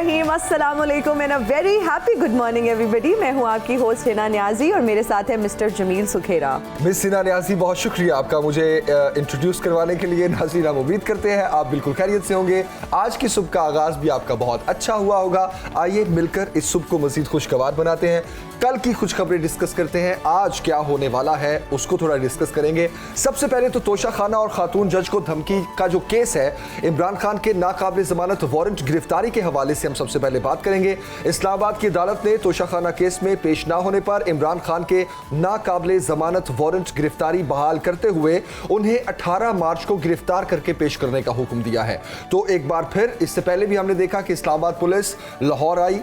रहीम, अस्सलाम वालेकुम and a very happy good morning everybody. मैं हूं आपकी होस्ट हिना नियाजी और मेरे साथ है मिस्टर जमील सुखेरा। मिस हिना नियाजी, बहुत शुक्रिया आपका मुझे इंट्रोड्यूस करवाने के लिए। नाज़रीन, हम उम्मीद करते हैं आप बिल्कुल खैरियत से होंगे। आज की सुबह का आगाज़ भी आपका बहुत अच्छा हुआ होगा। आइए मिलकर इस सुबह को मज़ीद खुशगवार बनाते हैं। कल की खुशखबरें डिस्कस करते हैं, आज क्या होने वाला है उसको थोड़ा डिस्कस करेंगे। सबसे पहले तो तोशा खाना और खातून जज को धमकी का जो केस है, इमरान खान के नाकाबिल ज़मानत वारंट गिरफ्तारी के हवाले से हम सबसे पहले बात करेंगे। इस्लामाबाद की अदालत ने तोशा खाना केस में पेश ना होने पर इमरान खान के नाकाबिल ज़मानत वारंट गिरफ्तारी बहाल करते हुए उन्हें 18 मार्च को गिरफ्तार करके पेश करने का हुक्म दिया है। तो एक बार फिर, इससे पहले भी हमने देखा कि इस्लामाबाद पुलिस लाहौर आई,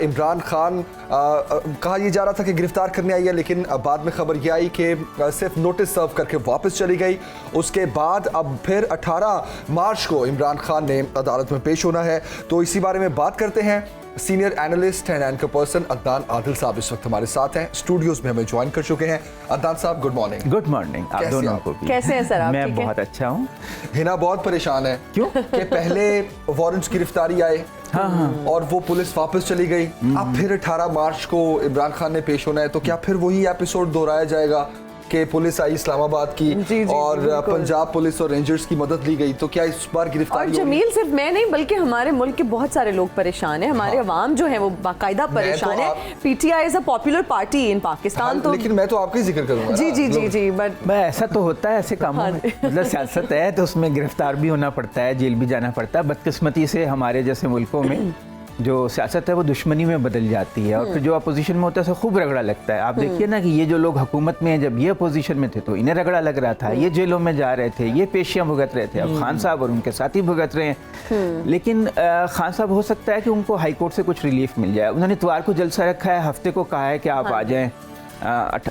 इमरान खान कहा यह जा रहा था कि गिरफ्तार करने आई है, लेकिन बाद में खबर यह आई कि सिर्फ नोटिस सर्व करके वापस चली गई। उसके बाद अब फिर 18 मार्च को इमरान खान ने अदालत में पेश होना है। तो इसी बारे में बात करते हैं। Senior analyst and anchor person Adnan Adil साहब इस वक्त हमारे साथ हैं, स्टूडियोज में हमें ज्वाइन कर चुके हैं। अदनान साहब, गुड मॉर्निंग। गुड मॉर्निंग आप दोनों को भी। कैसे हैं सर आप? मैं बहुत अच्छा हूँ। हिना बहुत परेशान है। क्यों? कि पहले वारंट्स गिरफ्तारी आए, हाँ, और वो पुलिस वापस चली गई। अब फिर 18 मार्च को इमरान खान ने पेश होना है, तो क्या फिर वही एपिसोड दोहराया जाएगा कि पुलिस आई इस्लामाबाद की जी, और पंजाब पुलिस और रेंजर्स की मदद ली गई, तो क्या इस बार गिरफ्तारी? और जमील, सिर्फ मैं नहीं बल्कि हमारे मुल्क के बहुत सारे लोग परेशान हैं। हमारे अवाम जो है वो बाकायदा परेशान है। PTI is a popular party इन पाकिस्तान। तो लेकिन मैं तो आपका ही जिक्र करूंगा। जी जी जी जी, बट ऐसा तो होता है ऐसे कामों में। मतलब सियासत है तो उसमें गिरफ्तार भी होना पड़ता है, जेल भी जाना पड़ता है। बदकिस्मती से हमारे जैसे मुल्कों में जो सियासत है वो दुश्मनी में बदल जाती है, और फिर जो अपोजिशन में होता है उसको खूब रगड़ा लगता है। आप देखिए ना कि ये जो लोग हुकूमत में हैं, जब ये अपोजिशन में थे तो इन्हें रगड़ा लग रहा था, ये जेलों में जा रहे थे, ये पेशियां भुगत रहे थे। अब खान साहब और उनके साथी भुगत रहे हैं। लेकिन खान साहब हो सकता है कि उनको हाई कोर्ट से कुछ रिलीफ मिल जाए। उन्होंने इतवार को जलसा रखा है, हफ्ते को कहा है कि आप आ जाएं।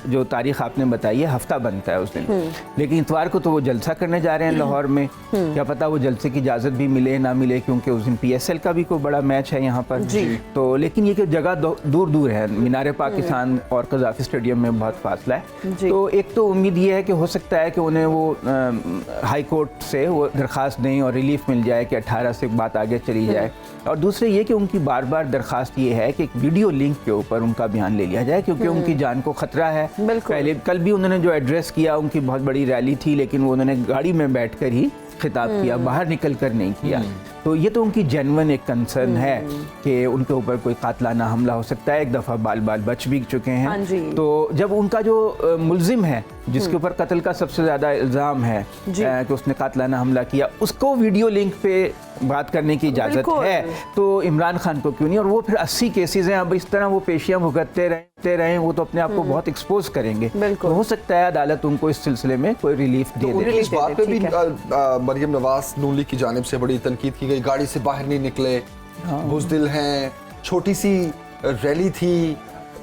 जो तारीख आपने बताई है, हफ्ता बनता है उस दिन, लेकिन इतवार को तो वो जलसा करने जा रहे हैं लाहौर में। क्या पता वो जलसे की इजाज़त भी मिले ना मिले, क्योंकि उस दिन PSL का भी कोई बड़ा मैच है यहाँ पर। तो लेकिन ये कि जगह दूर दूर है, मीनार पाकिस्तान और कज़ाफ़ी स्टेडियम में बहुत फासला है। तो एक तो उम्मीद ये है कि हो सकता है कि उन्हें वो हाई कोर्ट से वो दरख्वास्त दें और रिलीफ मिल जाए कि 18 से बात आगे चली जाए। और दूसरे ये कि उनकी बार बार दरख्वास्त ये है कि एक वीडियो लिंक के ऊपर उनका बयान ले लिया जाए, क्योंकि उनकी जान को खतरा है। पहले कल भी उन्होंने जो एड्रेस किया, उनकी बहुत बड़ी रैली थी, लेकिन वो उन्होंने गाड़ी में बैठकर ही खिताब किया, बाहर निकल कर नहीं किया। तो ये तो उनकी जेन्युइन एक कंसर्न है कि उनके ऊपर कोई कातलाना हमला हो सकता है। एक दफ़ा बाल बाल बच भी चुके हैं। तो जब उनका जो मुलजिम है, जिसके ऊपर कत्ल का सबसे ज़्यादा इल्ज़ाम है कि उसने कातलाना हमला किया, उसको वीडियो लिंक पे बात करने की इजाज़त है, तो इमरान खान को क्यों नहीं? और वो फिर 80 केसेस हैं। अब इस तरह वो पेशियां भुगतते रहे, वो तो अपने आप को बहुत एक्सपोज करेंगे। तो हो सकता है अदालत उनको इस सिलसिले में कोई रिलीफ दे दे। इस बात पे भी मरियम नवाज नून लीग की जानिब से बड़ी तनकीद की गई, गाड़ी से बाहर नहीं निकले, बुज़दिल हैं, छोटी सी रैली थी।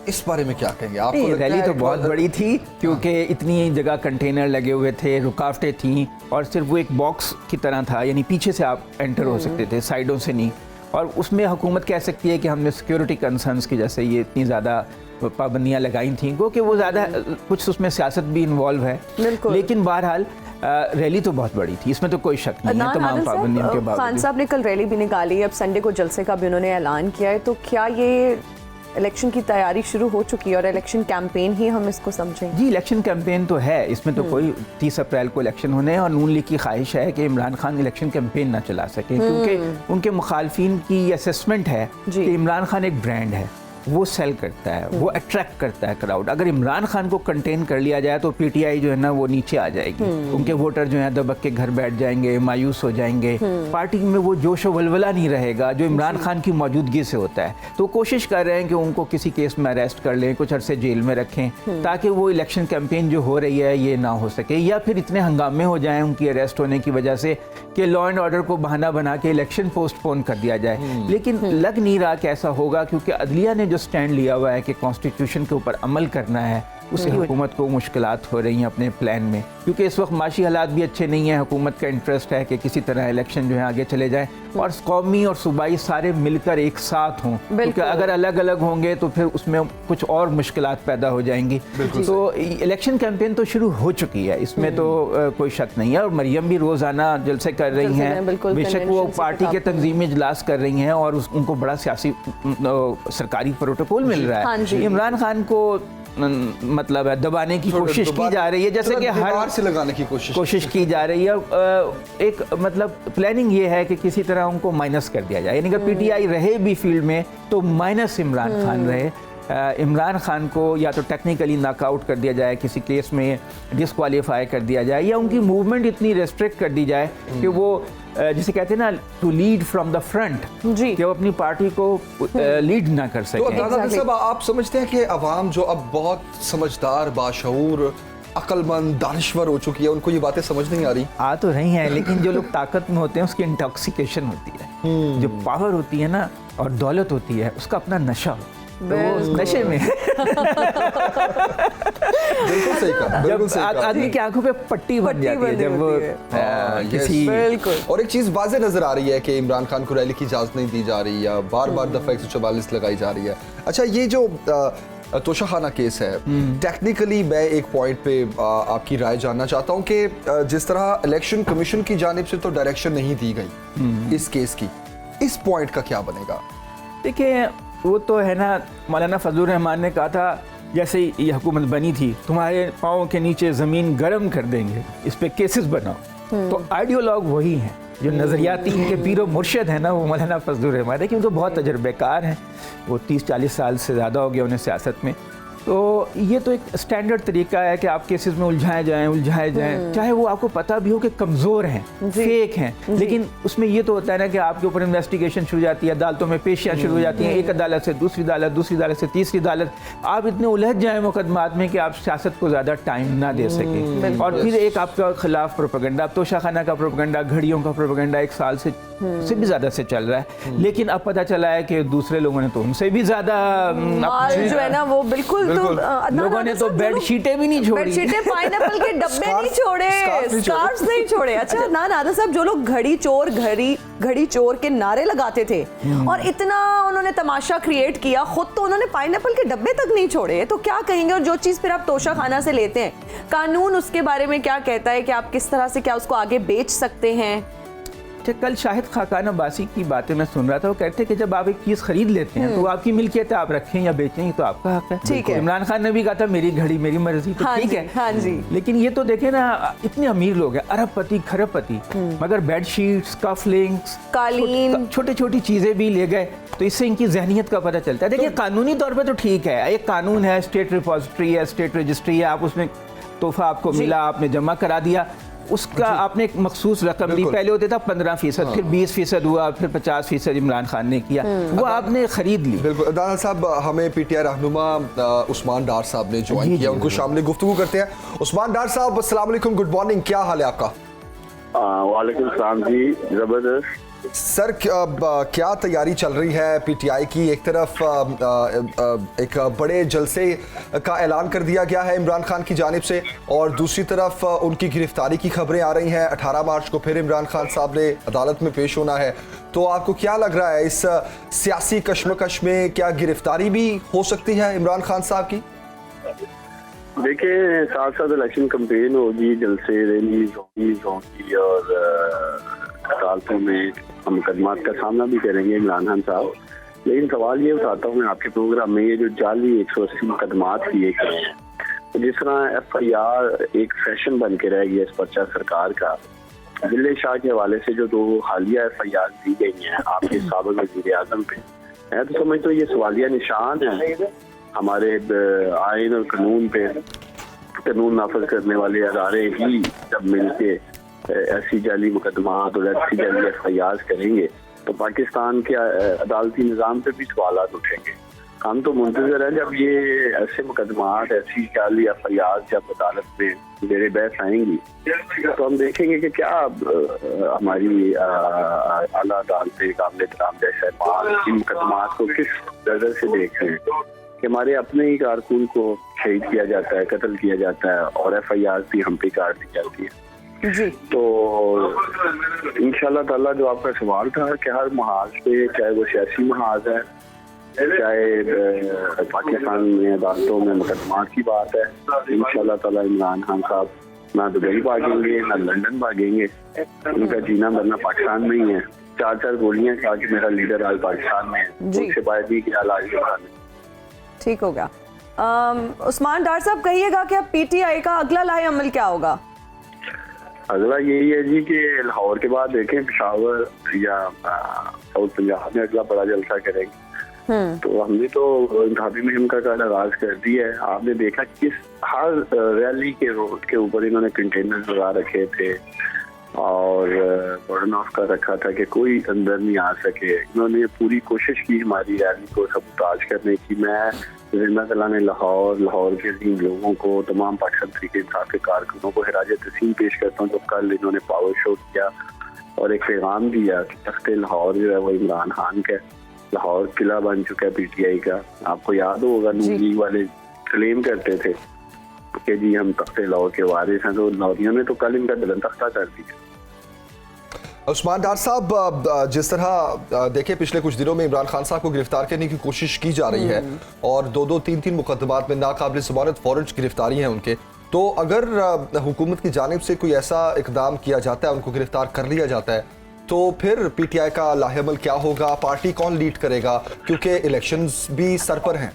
इस बारे में क्या कहेंगे आप? रैली तो बहुत बड़ी थी, क्योंकि इतनी जगह कंटेनर लगे हुए थे, रुकावटें थीं, और सिर्फ वो एक बॉक्स की तरह था, यानी पीछे से आप एंटर हो सकते थे, साइडों से नहीं। और उसमें हुकूमत कह सकती है कि हमने सिक्योरिटी कंसर्न्स की जैसे ये इतनी ज़्यादा पाबंदियाँ लगाई थी, क्योंकि वो ज़्यादा कुछ उसमें सियासत भी इन्वॉल्व है। लेकिन बहरहाल रैली तो बहुत बड़ी थी, इसमें तो कोई शक नहीं है तमाम पाबंदियों के बावजूद। खान साहब ने कल रैली भी निकाली, अब संडे को जलसे का भी उन्होंने ऐलान किया है। तो क्या ये इलेक्शन की तैयारी शुरू हो चुकी है और इलेक्शन कैंपेन ही हम इसको समझें? जी, इलेक्शन कैंपेन तो है, इसमें तो कोई 30 अप्रैल को इलेक्शन होने हैं, और नून लीग की ख्वाहिश है कि इमरान खान इलेक्शन कैंपेन ना चला सके, क्योंकि उनके मुखालफिन की असेसमेंट है कि इमरान खान एक ब्रांड है, वो सेल करता है, वो अट्रैक्ट करता है क्राउड। अगर इमरान खान को कंटेन कर लिया जाए तो PTI जो है ना वो नीचे आ जाएगी, उनके वोटर जो है दबक के घर बैठ जाएंगे, मायूस हो जाएंगे, पार्टी में वो जोश व वलवला नहीं रहेगा जो इमरान खान की मौजूदगी से होता है। तो कोशिश कर रहे हैं कि उनको किसी केस में अरेस्ट कर लें, कुछ अरसे जेल में रखें, ताकि वो इलेक्शन कैंपेन जो हो रही है ये ना हो सके, या फिर इतने हंगामे हो जाएं उनकी अरेस्ट होने की वजह से कि लॉ एंड ऑर्डर को बहाना बना के इलेक्शन पोस्टपोन कर दिया जाए। लेकिन लग नहीं रहा कि ऐसा होगा, क्योंकि अदलिया ने जो स्टैंड लिया हुआ है कि कॉन्स्टिट्यूशन के ऊपर अमल करना है, उसकी हुकूमत को मुश्किलात हो रही हैं अपने प्लान में, क्योंकि इस वक्त माशी हालात भी अच्छे नहीं हैं। हुकूमत का इंटरेस्ट है कि किसी तरह इलेक्शन जो है आगे चले जाए और कौमी और सूबाई सारे मिलकर एक साथ हों, क्योंकि अगर अलग अलग होंगे तो फिर उसमें कुछ और मुश्किलात पैदा हो जाएंगी। तो इलेक्शन कैंपेन तो शुरू हो चुकी है, इसमें तो कोई शक नहीं है। और मरियम भी रोज़ाना जलसे कर रही हैं, बेशक वो पार्टी के तंजीमी इजलास कर रही हैं और उनको बड़ा सियासी सरकारी प्रोटोकॉल मिल रहा है। इमरान खान को मतलब है दबाने की कोशिश की जा रही है, जैसे कि हर से लगाने की कोशिश की जा रही है। एक मतलब प्लानिंग ये है कि किसी तरह उनको माइनस कर दिया जाए, यानी कि पीटीआई रहे भी फील्ड में तो माइनस इमरान खान रहे। इमरान खान को या तो टेक्निकली नॉकआउट कर दिया जाए, किसी केस में डिस्क्वालीफाई कर दिया जाए, या उनकी मूवमेंट इतनी रेस्ट्रिक्ट कर दी जाए कि वो जिसे कहते हैं ना to lead from the front, कि वो अपनी पार्टी को लीड ना कर सके। तो साहब आप समझते हैं कि अवाम जो अब बहुत समझदार, बाशऊर, अक्लमंद, दानिश्वर हो चुकी है, उनको ये बातें समझ नहीं आ रही? आ तो रही हैं, लेकिन जो लोग ताकत में होते हैं उसकी इंटॉक्सिकेशन होती है। जो पावर होती है ना और दौलत होती है उसका अपना नशा हो, तो वो उस नशे में बिल्कुल सही कहा, बिल्कुल सही कहा। आदमी की आंखों पे पट्टी बन जाती है जब वो किसी। और एक चीज वाज़ेह नजर आ रही है कि इमरान खान को रैली की इजाजत नहीं दी जा रही या बार बार दफा 144 लगाई जा रही है। अच्छा, ये जो तोशाखाना केस है, टेक्निकली मैं एक पॉइंट पे आपकी राय जानना चाहता हूँ कि जिस तरह इलेक्शन कमीशन की जानिब से तो डायरेक्शन नहीं दी गई इस केस की, इस पॉइंट का क्या बनेगा? देखिए, वो तो है ना, मौलाना फजलुर रहमान ने कहा था जैसे ये हुकूमत बनी थी तुम्हारे पाँव के नीचे ज़मीन गर्म कर देंगे, इस पे केसेस बनाओ। तो आइडियोलॉग वही हैं, जो नज़रियाती इनके पीरो मुर्शद है ना, वो मौलाना फजलुर रहमान है, क्योंकि बहुत तजर्बेकार हैं, वो 30-40 साल से ज़्यादा हो गया उन्हें सियासत में। तो ये तो एक स्टैंडर्ड तरीका है कि आप केसेस में उलझाए जाएं, चाहे वो आपको पता भी हो कि कमज़ोर हैं, फेक हैं, लेकिन उसमें ये तो होता है ना कि आपके ऊपर इन्वेस्टिगेशन शुरू हो जाती है, अदालतों में पेशियाँ शुरू हो जाती हैं, एक अदालत से दूसरी अदालत से तीसरी अदालत, आप इतने उलझ जाएं मुकदमात में कि आप सियासत को ज़्यादा टाइम ना दे सकें। और फिर एक आपका खिलाफ प्रोपेगेंडा, तोशाखाना का प्रोपेगेंडा, घड़ियों का प्रोपेगेंडा 1 साल से भी ज़्यादा से चल रहा है, लेकिन अब पता चला है कि दूसरे लोगों ने तो उनसे भी ज़्यादा जो है ना वो बिल्कुल लोगों ने तो बेडशीटें भी नहीं छोड़ी, बेडशीटें, पाइनएप्पल के डब्बे नहीं छोड़े, स्कार्फ्स नहीं छोड़े। अच्छा नाना साहब, जो लोग घड़ी चोर के नारे लगाते थे और इतना उन्होंने तमाशा क्रिएट किया, खुद तो उन्होंने पाइनएप्पल के डब्बे तक नहीं छोड़े, तो क्या कहेंगे? और जो चीज फिर आप तोशाखाना से लेते हैं, कानून उसके बारे में क्या कहता है कि आप किस तरह से क्या उसको आगे बेच सकते हैं? कल शाहिद खाकान अब्बासी की बातें मैं सुन रहा था, वो कहते हैं कि जब आप एक चीज़ खरीद लेते हैं तो आपकी मिल्कियत है, आप रखें या बेचें ये तो आपका हक है। ठीक है। इमरान खान ने भी कहा था मेरी घड़ी मेरी मर्जी, तो ठीक है। हाँ जी। लेकिन ये तो देखें ना, इतने अमीर लोग हैं, अरबपति खरबपति, मगर बेडशीट्स, कफलिंग्स, कालीन, छोटी छोटी चीज़ें भी ले गए, तो इससे इनकी जहनीत का पता चलता है। देखिए, कानूनी तौर पर तो ठीक है, एक कानून है, स्टेट रिपोजिटरी है, स्टेट रजिस्ट्री है, आप उसमें तोहफा आपको मिला, आपने जमा करा दिया, उसका आपने एक मखसूस रकम दी, पहले होता था 15%, फिर 20% हुआ, फिर 50% इमरान खान ने किया, वो आपने खरीद ली। बिल्कुल। दाना साहब, हमें पीटीआई रहनुमा उस्मान डार साहब ने ज्वाइन किया, उनको शामिल गुफ्तगू करते हैं। उस्मान डार साहब, अस्सलाम वालेकुम, गुड मॉर्निंग, क्या हाल है आपका? वालेकुम सलाम जी, जबरदस्त सर। क्या तैयारी चल रही है पीटीआई की? एक तरफ एक बड़े जलसे का ऐलान कर दिया गया है इमरान खान की जानिब से, और दूसरी तरफ उनकी गिरफ्तारी की खबरें आ रही हैं। 18 मार्च को फिर इमरान खान साहब ने अदालत में पेश होना है, तो आपको क्या लग रहा है इस सियासी कश्मकश में क्या गिरफ्तारी भी हो सकती है इमरान खान साहब की? देखिए, साथ साथ इलेक्शन कैंपेन होगी, जलसे, रैलीज होगी और अदालतों में मुकदमात का सामना भी करेंगे इमरान खान साहब। लेकिन सवाल ये उठाता हूँ मैं आपके प्रोग्राम में, ये जो जाली 180 मुकदमात किए गए हैं, तो जिस तरह FIR एक फैशन बन के रह गया इस पर्चा सरकार का, दिल्ली शाह के हवाले से जो 2 हालिया FIR दी गई हैं आपके साबिक़ वज़ीर आज़म पे, मैं तो समझता हूँ ये सवालिया निशान है हमारे आइन और कानून पे। कानून नाफज करने वाले अदारे ही जब मिलके ऐसी जाली मुकदमात और ऐसी जाली FIR करेंगे तो पाकिस्तान के अदालती निज़ाम पे भी सवालात उठेंगे। हम तो मुंतज़र हैं जब ये ऐसे मुकदमात, ऐसी जाली FIR जब अदालत में मेरे बहस आएंगी तो हम देखेंगे कि क्या हमारी आला अदालतें, काबिल एहतराम जैसे इन मुकदमात को किस नज़र से देख रहे हैं। कि हमारे अपने ही कारकुन को शहीद किया जाता है, कत्ल किया जाता है और FIR भी हम पे काट दी जाती है। जी। तो इंशाल्लाह ताला जो आपका सवाल था कि हर महाज पे, चाहे वो सियासी महाज है, चाहे पाकिस्तान में अदालतों में मुकदमात की बात है, इंशाल्लाह ताला इमरान खान साहब ना दुबई भागेंगे ना लंदन भागेंगे, उनका जीना मरना पाकिस्तान में ही है। 4 गोलियां खा के मेरा लीडर आज पाकिस्तान में है, उससे बाहर भी क्या इलाज है। ठीक हो गया। उस्मान डार साहब, कहिएगा कि अब PTI का अगला लाहे अमल क्या होगा? अगला यही है जी कि लाहौर के बाद देखें पेशावर या साउथ पंजाब में अगला बड़ा जलसा करेंगे। तो हमने तो इंतखाबी मुहिम का आगाज कर दिया है। आपने देखा किस हर रैली के रोड के ऊपर इन्होंने कंटेनर लगा रखे थे और बर्डन ऑफ कर रखा था कि कोई अंदर नहीं आ सके। इन्होंने पूरी कोशिश की हमारी रैली को सबूताज करने की। मैं जिंदा तला ने लाहौर के अजीम लोगों को, तमाम पाकिस्तान तरीके इंसाफ के कारकुनों को हिराज तस्लीम पेश करता हूँ। तो कल इन्होंने पावर शो किया और एक पैगाम दिया कि तख्ते लाहौर जो है वो इमरान खान का, लाहौर किला बन चुका है PTI का। आपको याद होगा नून लीग वाले क्लेम करते थे कि जी हम तख्ते लाहौर के वारिस हैं, तो लाहौरियों ने तो कल इनका दिलन तख्ता कर दिया। उस्मान डार साहब, जिस तरह देखिए पिछले कुछ दिनों में इमरान खान साहब को गिरफ्तार करने की कोशिश की जा रही है और 2-2, 3-3 मुकदमात में नाकाबिल ज़मानत फौरन गिरफ्तारी है उनके, तो अगर हुकूमत की जानिब से कोई ऐसा इकदाम किया जाता है, उनको गिरफ्तार कर लिया जाता है, तो फिर PTI का लाहेअमल क्या होगा? पार्टी कौन लीड करेगा? क्योंकि इलेक्शंस भी सर पर हैं।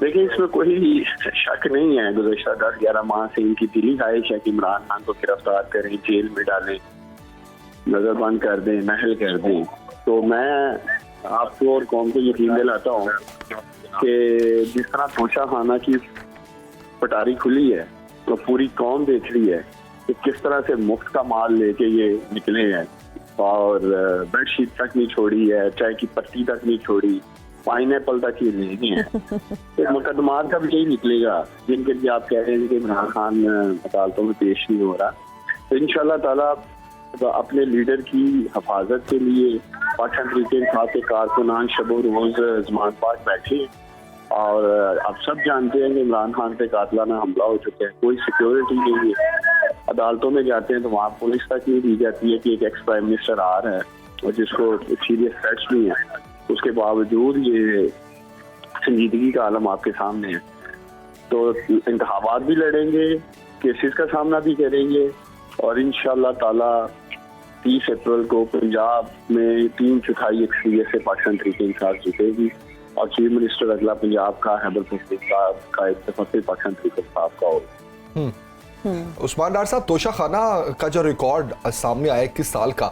देखिए, इसमें कोई शक नहीं है, गुज़श्ता 10-11 माह से इनकी दिली ख्वाहिश है कि इमरान खान को गिरफ्तार करें, जेल में डालें, नजरबंद कर दें, महल कर दें। तो मैं आपको और कौम को यकीन दिलाता हूँ कि जिस तरह तोशा खाना की पटारी खुली है तो पूरी कौम देख रही है कि किस तरह से मुफ्त का माल लेके ये निकले हैं और बेडशीट तक नहीं छोड़ी है, चाय की पत्ती तक नहीं छोड़ी, पाइनएप्पल तक ही नहीं है। तो मुकदमात का भी यही निकलेगा जिनके लिए आप कह रहे हैं कि इमरान खान अदालतों में पेश नहीं हो रहा। तो इंशाल्लाह ताला अपने लीडर की हिफाजत के लिए पाकिस्तान तरीके इंसाफ के कारकुनान शबो रोज जमान पास बैठे और आप सब जानते हैं कि इमरान खान पे कातलाना हमला हो चुका है, कोई सिक्योरिटी नहीं है। अदालतों में जाते हैं तो वहाँ पुलिस तक नहीं दी जाती है कि एक एक्स प्राइम मिनिस्टर आ रहा है और जिसको सीरियस थ्रेट्स नहीं है, उसके बावजूद ये संजीदगी का आलम आपके सामने है। तो इंतखाबात भी लड़ेंगे, केसेस का सामना भी करेंगे और इंशाल्लाह ताला 30 अप्रैल को पंजाब में 3/4 अक्सरियत से पाकिस्तान तरीके इंसाफ जीतेगी और चीफ मिनिस्टर अगला पंजाब का खैबर पख्तूनख्वा का इत्तेफाक पाकिस्तान तरीके इंसाफ का होगा। उस्मान डार साहब, तोशा खाना का जो रिकॉर्ड सामने आया 21 साल का,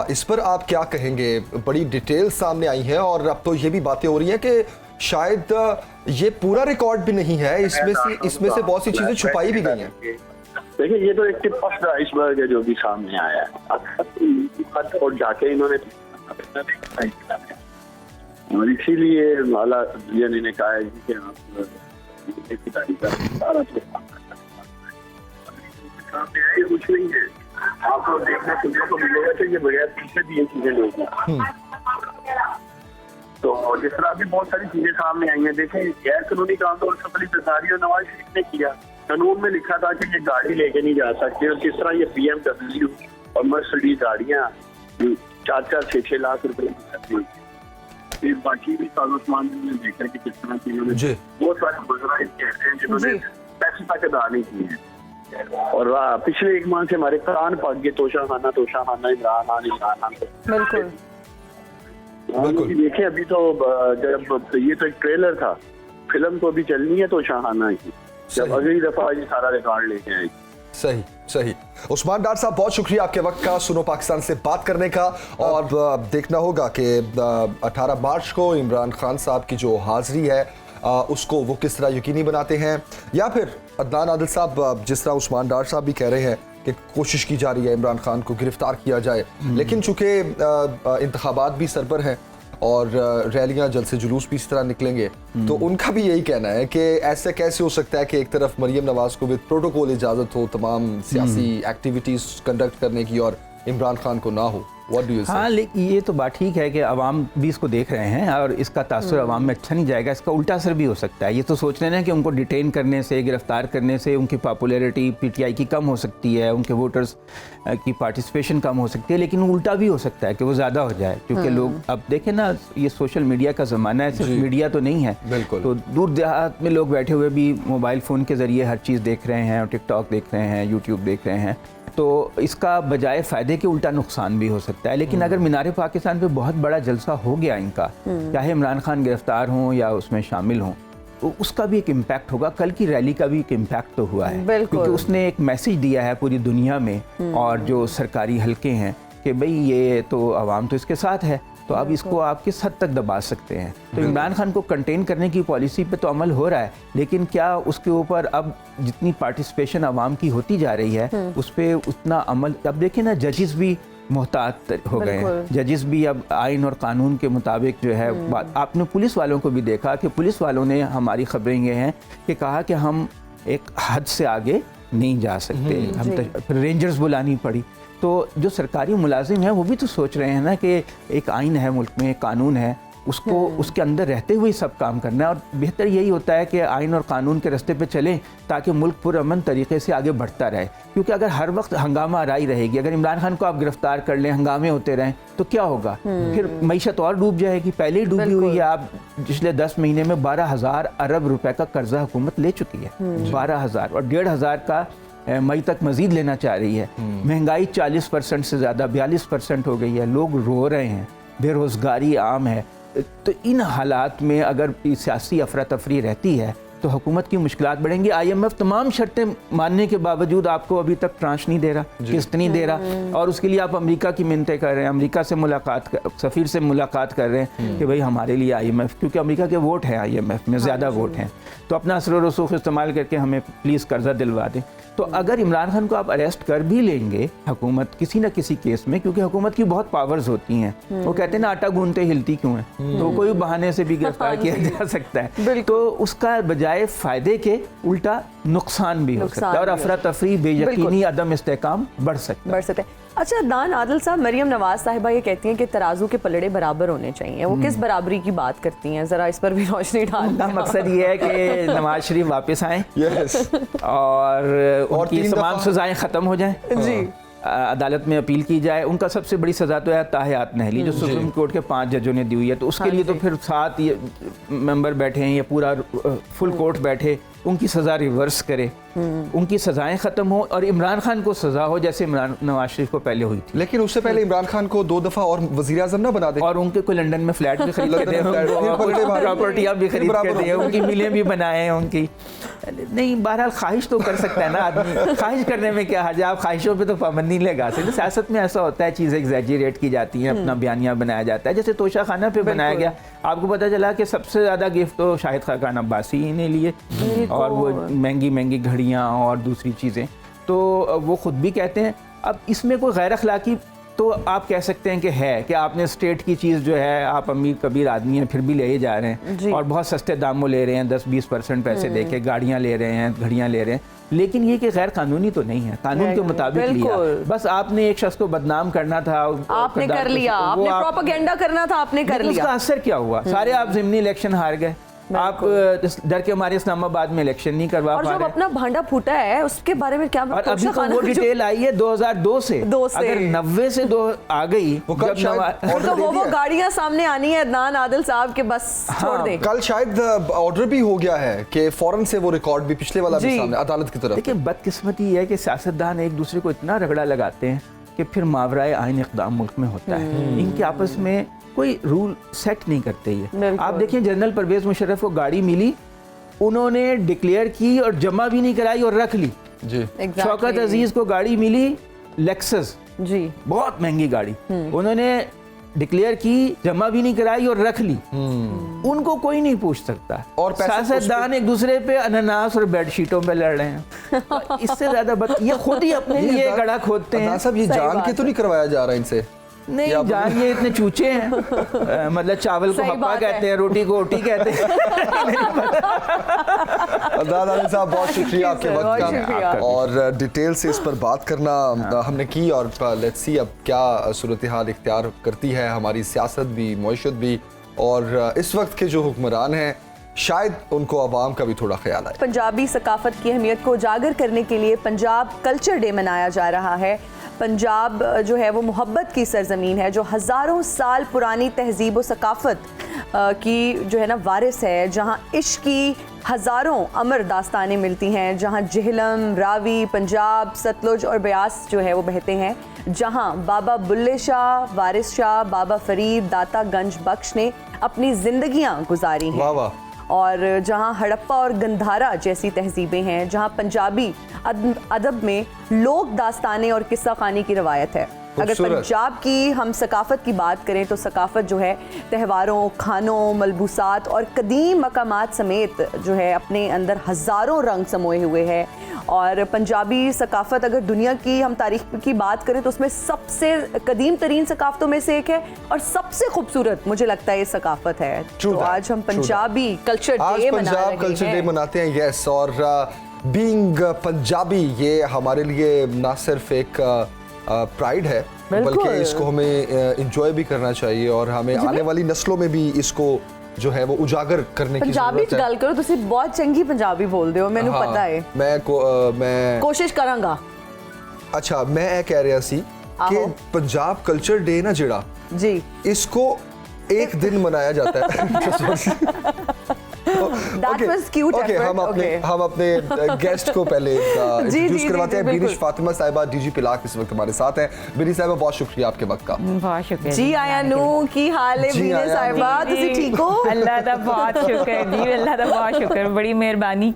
इस पर आप क्या कहेंगे? बड़ी डिटेल सामने आई है और अब तो ये भी बातें हो रही हैं कि शायद ये पूरा रिकॉर्ड भी नहीं है, इसमें से बहुत सी चीजें छुपाई भी गई हैं। देखिए, ये तो एक टिप ऑफ द आइसबर्ग है जो भी सामने आया है और जाके इन्होंने और इसीलिए माला ने कहा है कि आप कुछ नहीं है, आपको देखना सुनने को मिलेगा कि ये बगैर पीछे भी ये चीजें लोग। तो जिस तरह अभी बहुत सारी चीजें सामने आई हैं, देखें गैर कानूनी काम तो सफली सरदारी और नवाज शरीफ ने किया। कानून में लिखा था कि ये गाड़ी लेके नहीं जा सकते और किस तरह ये BMW और मर्सिडीज गाड़ियाँ 4-4, 6-6 लाख रुपए की सकती हैं। फिर बाकी भी साजोसामान ने देखा कि किस तरह की बहुत सारे बुजुर्ग कहते हैं जिन्होंने पैसे तक अदा नहीं किए हैं और पिछले 1 माह से हमारे कान पक गए तोशा खाना इमरान खान। बिल्कुल देखें, अभी तो जब ये तो एक ट्रेलर था, फिल्म तो अभी चलनी है तोशा खाना की, जब अगली दफा ये सारा रिकॉर्ड लेके आएगी। सही। उस्मान डार साहब, बहुत शुक्रिया आपके वक्त का सुनो पाकिस्तान से बात करने का। और देखना होगा कि 18 मार्च को इमरान खान साहब की जो हाजिरी है उसको वो किस तरह यकीनी बनाते हैं, या फिर अदनान आदिल साहब जिस तरह उस्मान डार साहब भी कह रहे हैं कि कोशिश की जा रही है इमरान खान को गिरफ्तार किया जाए, लेकिन चूंकि इंतखाबात भी सर पर हैं और रैलियां जलसे जुलूस भी इस तरह निकलेंगे, तो उनका भी यही कहना है कि ऐसे कैसे हो सकता है कि एक तरफ मरियम नवाज को विद प्रोटोकॉल इजाज़त हो तमाम सियासी एक्टिविटीज़ कंडक्ट करने की और इमरान खान को ना हो। व्हाट डू यू से? हाँ, लेकिन ये तो बात ठीक है कि अवाम भी इसको देख रहे हैं और इसका तासुर अवाम में अच्छा नहीं जाएगा, इसका उल्टा असर भी हो सकता है। ये तो सोच रहे हैं कि उनको डिटेन करने से, गिरफ्तार करने से उनकी पॉपुलैरिटी पीटीआई की कम हो सकती है, उनके वोटर्स की पार्टिसिपेशन कम हो सकती है, लेकिन उल्टा भी हो सकता है कि वो ज़्यादा हो जाए, क्योंकि लोग अब देखें ना, ये सोशल मीडिया का ज़माना है, सिर्फ मीडिया तो नहीं है। बिल्कुल। तो दूर देहात में लोग बैठे हुए भी मोबाइल फ़ोन के ज़रिए हर चीज़ देख रहे हैं, टिकटॉक देख रहे हैं, यूट्यूब देख रहे हैं, तो इसका बजाय फ़ायदे के उल्टा नुकसान भी हो सकता है। लेकिन अगर मीनार पाकिस्तान पे बहुत बड़ा जलसा हो गया इनका, चाहे इमरान खान गिरफ्तार हों या उसमें शामिल हों, तो उसका भी एक इम्पैक्ट होगा। कल की रैली का भी एक इम्पैक्ट तो हुआ है, क्योंकि उसने एक मैसेज दिया है पूरी दुनिया में और जो सरकारी हलके हैं कि भाई ये तो आवाम तो इसके साथ है, तो अब इसको आप किस हद तक दबा सकते हैं। तो इमरान खान को कंटेन करने की पॉलिसी पे तो अमल हो रहा है, लेकिन क्या उसके ऊपर अब जितनी पार्टिसिपेशन आवाम की होती जा रही है उस पर उतना अमल, अब देखिए ना, जजेस भी मोहतात हो गए हैं, जजेस भी अब आइन और कानून के मुताबिक जो है बात। आपने पुलिस वालों को भी देखा कि पुलिस वालों ने, हमारी खबरें ये हैं कि कहा कि हम एक हद से आगे नहीं जा सकते, हम तो रेंजर्स बुलानी पड़ी। तो जो सरकारी मुलाजिम हैं वो भी तो सोच रहे हैं ना कि एक आइन है मुल्क में, एक कानून है, उसको उसके अंदर रहते हुए सब काम करना है, और बेहतर यही होता है कि आइन और कानून के रास्ते पे चलें ताकि मुल्क पुरअमन तरीके से आगे बढ़ता रहे। क्योंकि अगर हर वक्त हंगामा आराई रहेगी, अगर इमरान खान को आप गिरफ्तार कर लें, हंगामे होते रहें, तो क्या होगा? फिर मईशत और डूब जाएगी। पहले ही डूबी हुई है। आप पिछले 10 महीने में 12,000 अरब रुपए का कर्जा हुकूमत ले चुकी है, 12,000, और 1,500 का मई तक मजीद लेना चाह रही है। महंगाई 40% से ज़्यादा 42% हो गई है, लोग रो रहे हैं, बेरोज़गारी आम है। तो इन हालात में अगर सियासी अफरा तफरी रहती है तो हुकूमत की मुश्किलात बढ़ेंगी। IMF तमाम शर्तें मानने के बावजूद आपको अभी तक ट्रांश नहीं दे रहा, किस्त नहीं दे रहा, और उसके लिए आप अमेरिका की मिन्नतें कर रहे हैं, अमेरिका से सफ़ीर से मुलाकात कर रहे हैं कि भाई हमारे लिए IMF, क्योंकि अमेरिका के वोट हैं IMF में, ज़्यादा वोट हैं, तो अपना असर और रसूख इस्तेमाल करके हमें प्लीज़ कर्जा दिलवा दें। तो अगर इमरान खान को आप अरेस्ट कर भी लेंगे हुकूमत किसी न किसी केस में, क्योंकि हुकूमत की बहुत पावर्स होती हैं, वो कहते हैं ना, आटा गूंदते हिलती क्यों है, तो कोई बहाने से भी गिरफ्तार किया जा सकता है। तो उसका बजाय फ़ायदे के उल्टा नुकसान भी हो सकता है, और अफरा तफरी, बेयकीनी, अदम इस्तेहकाम बढ़ सकता है। अच्छा अदनान आदिल साहब, मरियम नवाज साहिबा ये कहती हैं कि तराजू के पलड़े बराबर होने चाहिए, वो किस बराबरी की बात करती हैं, जरा इस पर भी रोशनी डालना। मकसद ये है कि नवाज शरीफ वापस आए और उनकी तमाम सजाएं खत्म हो जाएं जी, अदालत में अपील की जाए। उनका सबसे बड़ी सज़ा तो है ताहियात नहली, जो सुप्रीम कोर्ट के 5 जजों ने दी हुई है, तो उसके लिए तो फिर 7 मेंबर बैठे हैं, या पूरा फुल कोर्ट बैठे, उनकी सज़ा रिवर्स करे, उनकी सज़ाएं ख़त्म हो और इमरान खान को सज़ा हो जैसे इमरान नवाज शरीफ को पहले हुई थी। लेकिन उससे पहले इमरान खान को 2 दफ़ा और वज़ीर आज़म ना बना दे, और उनके कोई लंदन में फ्लैट भी खरीद के दें, प्रॉपर्टियाँ भी खरीद के दें, उनकी मिलें भी बनाएं उनकी। नहीं, बहरहाल ख्वाहिश तो कर सकता है ना आदमी, ख्वाहिश करने में क्या हर्ज है, आप ख्वाहिशों पे तो पाबंदी नहीं लगा सकते। सियासत में ऐसा होता है, चीज़ें एग्जैजरेट की जाती हैं, अपना बयानिया बनाया जाता है, जैसे तोशा खाना पे बनाया गया। आपको पता चला कि सबसे ज़्यादा गिफ्ट तो शाहिद खाकान अब्बासी ने लिए, और वो महंगी महंगी घड़ियाँ और दूसरी चीज़ें, तो वो ख़ुद भी कहते हैं। अब इसमें कोई गैर अखलाकी तो आप कह सकते हैं कि है कि आपने स्टेट की चीज़ जो है, आप अमीर कबीर आदमी हैं फिर भी ले ही जा रहे हैं, और बहुत सस्ते दामों ले रहे हैं, 10-20% पैसे दे के गाड़ियाँ ले रहे हैं, घड़ियाँ ले रहे हैं, लेकिन ये कि गैर कानूनी तो नहीं है, कानून के मुताबिक लिया। बस आपने एक शख्स को बदनाम करना था, आपने कर लिया, आपने प्रोपेगेंडा करना था, आपने कर लिया। उसका असर क्या हुआ? सारे आप ज़िमनी इलेक्शन हार गए, आप डर के हमारे इस्लामाबाद में इलेक्शन नहीं करवा पा रहे, और जब अपना भांडा फूटा है उसके बारे में क्या, और अभी तो वो डिटेल आई है 2002 से, अगर 90 से 2 आ गई, तो वो गाड़ियां सामने आनी है अदनान आदिल साहब के, बस छोड़ दें। कल शायद ऑर्डर भी हो गया है कि फौरन से वो रिकॉर्ड भी पिछले वाला भी सामने अदालत की तरफ। लेकिन बदकिस्मती है कि सियासतदान एक दूसरे को इतना रगड़ा लगाते हैं कि फिर मावराए आइन इक़दाम मुल्क में होता है, इनके आपस में कोई रूल सेट नहीं करते। ये आप देखिए, जनरल परवेज मुशर्रफ को गाड़ी मिली, उन्होंने डिक्लेयर की और जमा भी नहीं कराई और रख ली जी। शौकत अजीज को गाड़ी मिली लेक्सस जी, बहुत महंगी गाड़ी, उन्होंने डिक्लेयर की, जमा भी नहीं कराई और रख ली, उनको कोई नहीं पूछ सकता। और सियासतदान एक दूसरे पे अनानास और बेडशीटों पे लड़ रहे हैं। इससे ज्यादा ये खुद ही अपने लिए गड़ा खोदते हैं। सब ये जान के तो नहीं करवाया जा रहा इनसे, नहीं या जान, ये इतने चूचे हैं। मतलब चावल को सही हप्पा बात है। कहते हैं, रोटी को ओटी कहते हैं। अदनान आमिर साहब, बहुत शुक्रिया आपके बहुत वक्त शुक्रिया। का और डिटेल से इस पर बात करना हमने की। और लेट्स सी अब क्या सूरत हाल इख्तियार करती है हमारी सियासत भी, मईशत भी, और इस वक्त के जो हुक्मरान हैं शायद उनको आवाम का भी थोड़ा ख्याल आए। पंजाबी सकाफत की अहमियत को उजागर करने के लिए पंजाब कल्चर डे मनाया जा रहा है। पंजाब जो है वो मोहब्बत की सरजमीन है, जो हज़ारों साल पुरानी तहजीब व सकाफत की जो है ना वारिस है, जहाँ इश्क की हज़ारों अमर दास्तानें मिलती हैं, जहाँ जेहलम, रावी, पंजाब, सतलुज और ब्यास जो है वो बहते हैं, जहाँ बाबा बुल्ले शाह, वारिस शाह, बाबा फरीद, दाता गंज बख्श ने अपनी जिंदगियां गुजारी हैं। वाह वाह। और जहाँ हड़प्पा और गंधारा जैसी तहजीबें हैं, जहाँ पंजाबी अदब में लोक दास्तानें और किस्सा खानी की रवायत है। अगर खूबसूरत। पंजाब की हम सकाफत की बात करें तो सकाफत जो है त्योहारों, खानों, मलबूसात और कदीम मकामात समेत जो है अपने अंदर हज़ारों रंग समोए हुए है। और पंजाबी सकाफत अगर दुनिया की हम तारीख की बात करें तो उसमें सबसे कदीम तरीन सकाफतों में से एक है और सबसे खूबसूरत मुझे लगता है ये सकाफत है। तो आज हम पंजाबी कल्चर आज डे मना पंजाब रहे कल्चर डे हैं। मनाते हैं, यस। और बीइंग पंजाबी ये हमारे लिए ना सिर्फ एक प्राइड है, बल्कि इसको हमें एंजॉय भी करना चाहिए और हमें आने वाली नस्लों में भी इसको जो है वो उजागर करने की पंजाबी जरूरत है। गल करो, तुसी बहुत चंगी पंजाबी बोलते हो, मैंने हाँ, पता है। मैं कोशिश करांगा। अच्छा, मैं ये कह रहा सी कि आहो। पंजाब कल्चर डे ना जिड़ा, जी इसको एक दिन मनाया जाता है। That was cute Okay, effort, हम अपने गेस्ट को पहले इंट्रोड्यूस जी, करवाते हैं। बिल्कुल। बिनिश फातिमा साहिबा, डीजी पिलाक इस वक्त हमारे साथ हैं। बिनी साहिबा, बहुत शुक्रिया आपके वक्त का। बहुत शुक्रिया जी आया नू की हाल है जी बीने आया साहिबा, जी, तुसी ठीक हो? अल्लाह दा बहुत शुक्र जी, अल्लाह दा बहुत शुक्र, बड़ी मेहरबानी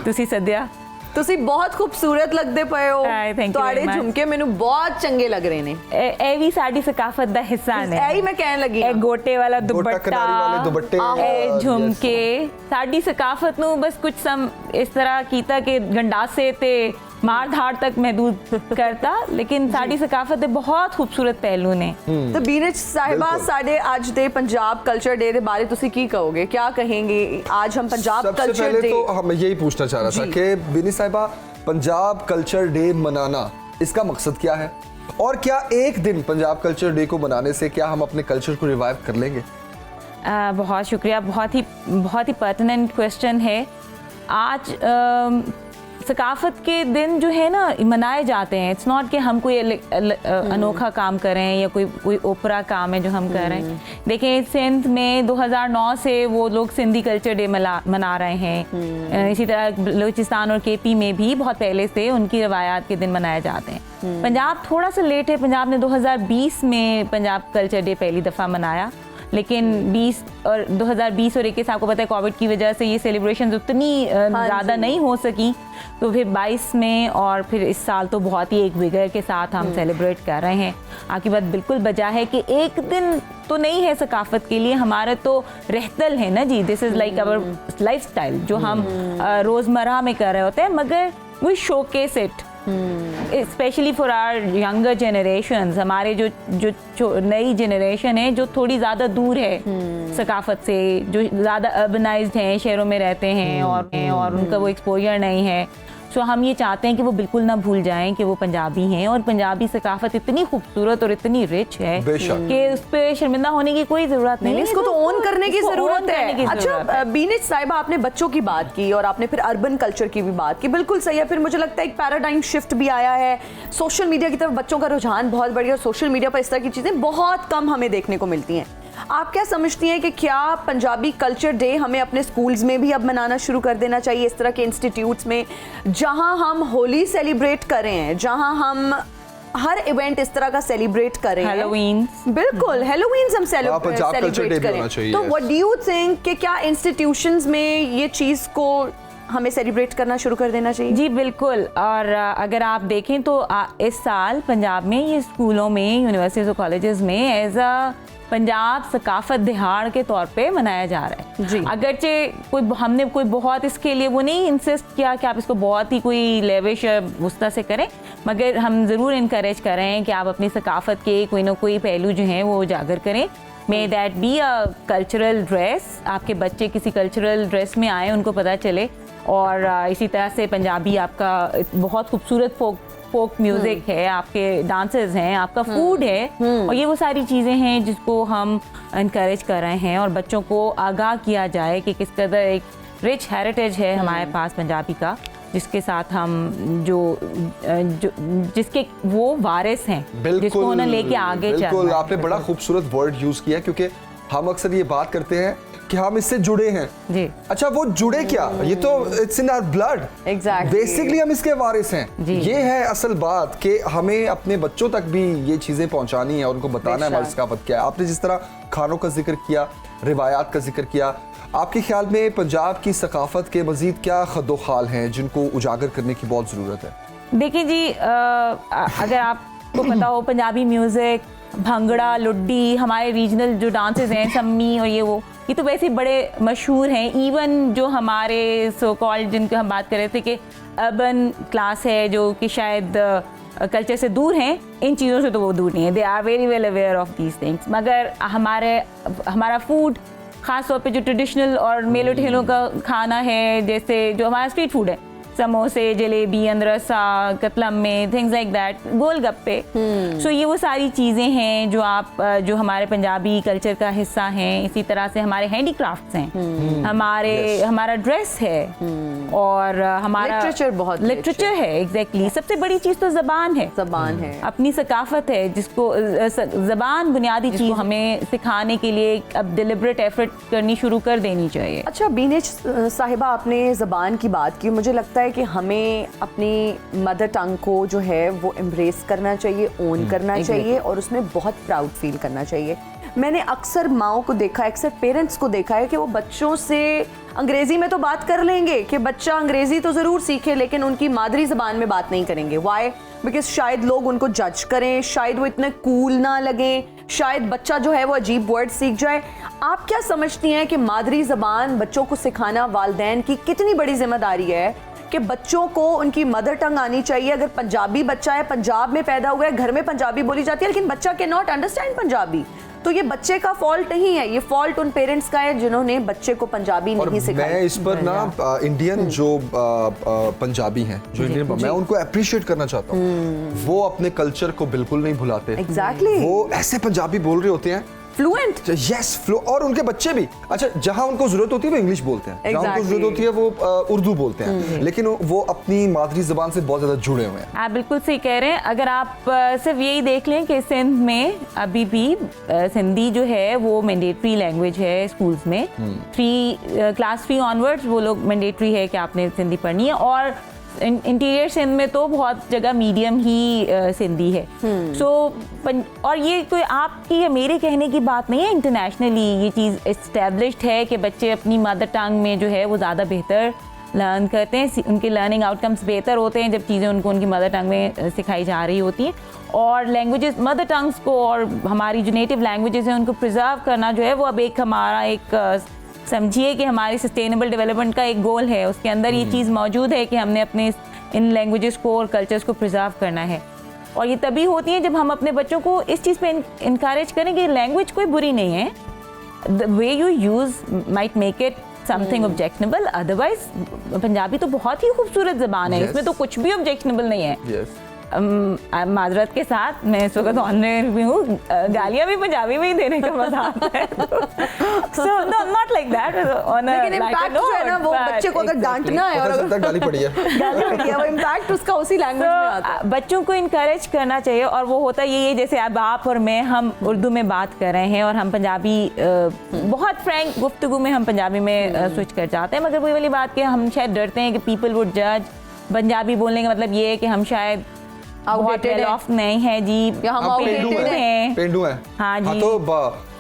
तुसी सद्या। ਤੁਸੀਂ ਬਹੁਤ ਖੂਬਸੂਰਤ ਲੱਗਦੇ ਪਏ ਹੋ। Hi, thank you ਤੁਹਾਡੇ very much. ਝੁਮਕੇ ਮੈਨੂੰ ਬਹੁਤ ਚੰਗੇ ਲੱਗ ਰਹੇ ਨੇ। ਇਹ ਵੀ ਸਾਡੀ ਸਕਾਫਤ ਦਾ ਹਿੱਸਾ ਨੇ। ਇਹ ਹੀ ਮੈਂ ਕਹਿਣ ਲੱਗੀ ਇਹ ਹਾਂ। ਗੋਟੇ ਵਾਲਾ गोटा ਦੁਪੱਟਾ, किनारी वाले दुपट्टे, ਇਹ yes। ਝੁਮਕੇ ਸਾਡੀ ਸਕਾਫਤ ਨੂੰ ਬਸ ਕੁਝ ਇਸ ਤਰ੍ਹਾਂ ਕੀਤਾ ਕਿ ਗੰਡਾਸੇ ਤੇ मार धाड़ तक महदूद करता, लेकिन साड़ी सकाफत ਦੇ बहुत खूबसूरत पहलू ने। तो बीने साहिबा बिल्कुल। साडे आज दे पंजाब कल्चर डे ਦੇ ਬਾਰੇ ਤੁਸੀਂ ਕੀ ਕਹੋਗੇ? क्या कहेंगे? आज हम पंजाब सबसे कल्चर पहले डे तो हम यही पूछना चाह रहा था जी। कि बिनी साहिबा, पंजाब कल्चर डे मनाना इसका मकसद क्या है, और क्या एक दिन पंजाब कल्चर डे को मनाने से क्या हम अपने कल्चर को रिवाइव कर लेंगे? बहुत शुक्रिया, बहुत ही पर्टिनेंट क्वेश्चन है। आज सकाफत के दिन जो है ना मनाए जाते हैं। इट्स नॉट कि हम कोई अनोखा काम कर रहे हैं या कोई ओपरा काम है जो हम कर रहे हैं। देखें, सिंध में 2009 से वो लोग सिंधी कल्चर डे मना रहे हैं। इसी तरह बलूचिस्तान और केपी में भी बहुत पहले से उनकी रवायात के दिन मनाए जाते हैं। पंजाब थोड़ा सा लेट है। पंजाब ने 2020 में पंजाब कल्चर डे पहली दफ़ा मनाया, लेकिन 2020 और 21 आपको पता है कोविड की वजह से ये सेलिब्रेशन उतनी ज़्यादा नहीं हो सकी, तो फिर 22 में और फिर इस साल तो बहुत ही एक विगर के साथ हम सेलिब्रेट कर रहे हैं। आपकी बात बिल्कुल बजा है कि एक दिन तो नहीं है सकाफत के लिए, हमारे तो रहतल है ना जी। This is like our lifestyle जो हम रोज़मर्रा में कर रहे होते हैं, मगर we showcase it specially for our younger generations. हमारे जो नई जनरेशन है जो थोड़ी ज़्यादा दूर है सकाफत से, जो ज़्यादा अर्बनाइज्ड हैं, शहरों में रहते हैं और उनका वो एक्सपोजर नहीं है। सो हम ये चाहते हैं कि वो बिल्कुल ना भूल जाएं कि वो पंजाबी हैं, और पंजाबी सकाफत इतनी खूबसूरत और इतनी रिच है कि उस पर शर्मिंदा होने की कोई ज़रूरत नहीं है। इसको तो ओन करने की इसको जरूरत own करने की है। ज़रूरत अच्छा है। बीनेश साहिबा, आपने बच्चों की बात की और आपने फिर अर्बन कल्चर की भी बात की, बिल्कुल सही है। फिर मुझे लगता है एक पैराडाइम शिफ्ट भी आया है। सोशल मीडिया की तरफ बच्चों का रुझान बहुत बढ़ गया और सोशल मीडिया पर इस तरह की चीज़ें बहुत कम हमें देखने को मिलती हैं। आप क्या समझती हैं कि क्या पंजाबी कल्चर डे हमें अपने स्कूल्स में भी अब मनाना शुरू कर देना चाहिए, इस तरह के इंस्टीट्यूट्स में जहां हम होली सेलिब्रेट करें हैं, जहां हम हर इवेंट इस तरह का सेलिब्रेट करें? हैलोवीन, बिल्कुल हेलोवीन हम पंजाब कल्चर डे सेलिब्रेट भी होना करें। चाहिए, तो yes। What do you think कि क्या इंस्टीट्यूशंस में ये चीज़ को हमें सेलिब्रेट करना शुरू कर देना चाहिए? जी बिल्कुल। और अगर आप देखें तो इस साल पंजाब में ये स्कूलों में, यूनिवर्सिटीज़ और कॉलेजेस में एज अ पंजाब सकाफत दिहाड़ के तौर पे मनाया जा रहा जी। है। अगरचे हमने कोई बहुत इसके लिए वो नहीं इंसिस्ट किया कि आप इसको बहुत ही कोई लेविश उस तरह से करें, मगर हम ज़रूर इनकरेज कर रहे हैं कि आप अपनी सकाफत के कोई ना कोई पहलू जो हैं वो उजागर करें। May that be a cultural dress, आपके बच्चे किसी कल्चरल ड्रेस में आए, उनको पता चले। और इसी तरह से पंजाबी आपका बहुत खूबसूरत फोक म्यूजिक है, आपके डांसेस हैं, आपका फूड है, और ये वो सारी चीज़ें हैं जिसको हम इनकरेज कर रहे हैं और बच्चों को आगाह किया जाए कि किस कदर एक रिच हेरिटेज है हमारे पास पंजाबी का, जिसके साथ हम जिसके वो वारिस हैं, जिसको उन्हें लेके आगे चलना। बिल्कुल, आपने बड़ा खूबसूरत वर्ड यूज किया, क्योंकि हम अक्सर ये बात करते हैं कि हम इससे जुड़े हैं जी। अच्छा, वो जुड़े क्या, ये तो it's in our blood, Exactly. Basically हम इसके वारिस हैं। जी। ये है असल बात कि हमें अपने बच्चों तक भी ये चीजें पहुंचानी है और उनको बताना है हमारी सकाफत क्या है। आपने जिस तरह खानों का जिक्र किया, रिवायात का जिक्र किया, आपके ख्याल में पंजाब की सकाफत के मजीद क्या खद्दोखाल हैं जिनको उजागर करने की बहुत ज़रूरत है? देखिए जी, अगर आपको पता हो पंजाबी म्यूज़िक, भंगड़ा, लुड्डी, हमारे रीजनल जो डांसेस हैं, सम्मी और ये तो वैसे बड़े मशहूर हैं। इवन जो हमारे सो कॉल्ड जिनकी हम बात कर रहे थे कि अर्बन क्लास है जो कि शायद कल्चर से दूर हैं, इन चीज़ों से तो वो दूर नहीं है, they are very well aware of these things. मगर हमारा फूड ख़ास तौर पे जो ट्रेडिशनल और मेलों ठेलों का खाना है, जैसे जो हमारा स्ट्रीट फूड है, समोसे, जलेबी, अंदरसा, कतलम में, थिंग्स लाइक दैट, गोलगप्पे, सो ये वो सारी चीज़ें हैं जो हमारे पंजाबी कल्चर का हिस्सा हैं। इसी तरह से हमारे हैंडीक्राफ्ट्स हैं, हमारा ड्रेस है, और हमारा लिटरेचर है। एग्जैक्टली, सबसे बड़ी चीज़ तो ज़बान है, अपनी सकाफत है, जिसको ज़बान बुनियादी चीज़ हमें सिखाने के लिए अब डिलिबरेट एफर्ट करनी शुरू कर देनी चाहिए। अच्छा बीनेश साहिबा, आपने ज़बान की बात की, मुझे लगता है कि हमें अपनी मदर टंग को जो है वो एम्ब्रेस करना चाहिए, ओन करना चाहिए और उसमें बहुत प्राउड फील करना चाहिए। मैंने अक्सर माओं को देखा है, अक्सर पेरेंट्स को देखा है कि वो बच्चों से अंग्रेजी में तो बात कर लेंगे कि बच्चा अंग्रेजी तो ज़रूर सीखे, लेकिन उनकी मादरी ज़बान में बात नहीं करेंगे। वाई? बिकॉज शायद लोग उनको जज करें, शायद वो इतने कूल ना लगे, शायद बच्चा जो है वो अजीब वर्ड सीख जाए। आप क्या समझती हैं कि मादरी ज़बान बच्चों को सिखाना वालिदैन की कितनी बड़ी जिम्मेदारी है कि बच्चों को उनकी मदर टंग आनी चाहिए? अगर पंजाबी बच्चा है, पंजाब में पैदा हुआ है, घर में पंजाबी बोली जाती है, लेकिन बच्चा कैन नॉट अंडरस्टैंड पंजाबी, तो ये बच्चे का फॉल्ट नहीं है, ये फॉल्ट उन पेरेंट्स का है जिन्होंने बच्चे को पंजाबी नहीं सिखाई। मैं इस पर ना इंडियन जो पंजाबी हैं, जो इंडियन, मैं उनको अप्रिशिएट करना चाहता हूँ। वो अपने कल्चर को बिल्कुल नहीं भुलाते। एग्जैक्टली, वो ऐसे पंजाबी बोल रहे होते हैं फ्लुएंट। यस, और उनके बच्चे भी, अच्छा जहां उनको जरूरत होती है वो इंग्लिश बोलते हैं, जहां उनको जरूरत होती है वो उर्दू बोलते हैं, लेकिन वो अपनी मादरी ज़बान से बहुत ज्यादा जुड़े हुए हैं। आप बिल्कुल सही कह रहे हैं। अगर आप सिर्फ यही देख लें कि सिंध में अभी भी सिंधी जो है वो मैंडेटरी लैंग्वेज है स्कूल्स में, क्लास 3 ऑनवर्ड्स वो लोग मैंडेटरी है कि आपने सिंधी पढ़नी है, और इंटीरियर सिंध में तो बहुत जगह मीडियम ही सिंधी है। और ये कोई आपकी या मेरे कहने की बात नहीं है, इंटरनेशनली ये चीज़ एस्टेब्लिश्ड है कि बच्चे अपनी मदर टंग में जो है वो ज़्यादा बेहतर लर्न करते हैं, उनके लर्निंग आउटकम्स बेहतर होते हैं जब चीज़ें उनको उनकी मदर टंग में सिखाई जा रही होती हैं। और लैंग्वेजेस, मदर टंग्स को और हमारी जो नेटिव लैंग्वेजेस हैं उनको प्रिजर्व करना जो है वो अब एक हमारा एक समझिए कि हमारी सस्टेनेबल डेवलपमेंट का एक गोल है, उसके अंदर ये चीज़ मौजूद है कि हमने अपने इन लैंग्वेजेस को और कल्चर्स को प्रिजर्व करना है। और ये तभी होती है जब हम अपने बच्चों को इस चीज़ पे इनकरेज करें कि लैंग्वेज कोई बुरी नहीं है, the way you use might make it something objectionable, otherwise Punjabi तो बहुत ही खूबसूरत ज़बान है, इसमें तो कुछ भी ऑब्जेक्शनेबल नहीं है। माजरत के साथ मैं इस वक्त ऑनर भी हूँ, गालियाँ भी पंजाबी में ही देने का मजा आता है, सो नॉट लाइक दैट। लेकिन इम्पैक्ट जो है ना वो बच्चे को अगर डांटना है और अगर गाली पड़ी है वो इम्पैक्ट उसका उसी लैंग्वेज में आता है। बच्चों को इनकरेज करना चाहिए, और वो होता यही है जैसे अब आप और मैं हम उर्दू में बात कर रहे हैं और हम पंजाबी बहुत फ्रैंक गुफ्तगू में हम पंजाबी में स्विच कर जाते हैं, मगर वही वाली बात कि हम शायद डरते हैं कि पीपल वुड जज। पंजाबी बोलने का मतलब ये है कि हम शायद बहुत वेल ऑफ नहीं है जी, या हम पेंडू हैं। हाँ जी, तो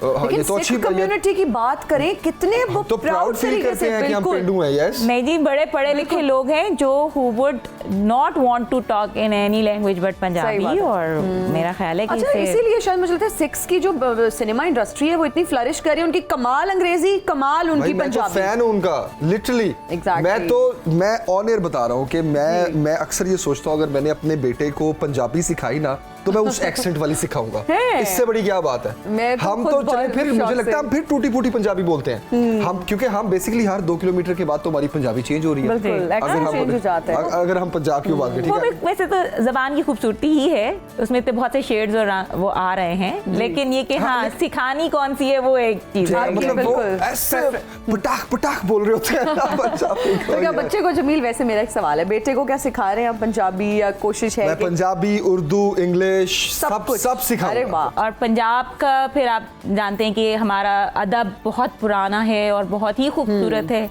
लेकिन ये तो सिख अच्छी बात है। कम्युनिटी की बात करें, कितने वो तो प्राउड प्राउड फील तरीके करते से, हैं कि हम बिल्कुल पेंडू हैं। यस, नहीं जी, बड़े पढ़े लिखे लोग हैं जो who would not want to talk in any language but सही पंजाबी, बात है। और मेरा ख्याल है कि अच्छा, इसीलिए शायद मुझे लगता है सिक्स की जो सिनेमा इंडस्ट्री है वो इतनी फ्लरिश कर रही है। उनकी कमाल अंग्रेजी, कमाल उनकी भाई मैं तो पंजाबी। फैन हूं उनका, लिटरली। Exactly. मैं ऑन एयर बता रहा हूँ कि मैं अक्सर ये सोचता हूँ अगर मैंने अपने बेटे को पंजाबी सिखाई ना तो मैं उस एक्सेंट वाली सिखाऊंगा। है। इससे बड़ी क्या बात है। मैं तो हम खुद तो चले बहुत फिर शौक मुझे लगता है से। हम फिर टूटी फूटी पंजाबी बोलते हैं हम, क्योंकि हम बेसिकली हर 2 किलोमीटर के बाद तो हमारी पंजाबी चेंज हो रही है। बिल्कुल, अगर accent हम change हो जाता है। अगर हम पंजाब की बात करें, वो ठीक भी है। वैसे तो जबान की खूबसूरती ही है, उसमें तो बहुत से शेड्स और वो आ रहे हैं, लेकिन ये कि हाँ सिखानी कौन सी है वो एक चीज है। मतलब वो बिल्कुल। ऐसे पटाख पटाख बोल रहे होते हैं पंजाबी को। तो क्या बच्चे को, जमील वैसे मेरा एक सवाल है, बेटे को क्या सिखा रहे हैं आप पंजाबी, या कोशिश है मैं कि पंजाबी, उर्दू, इंग्लिश सब कुछ? सब सिखाऊंगा। अरे वाह। और पंजाब का फिर आप जानते हैं कि हमारा अदब बहुत पुराना है और बहुत ही खूबसूरत है,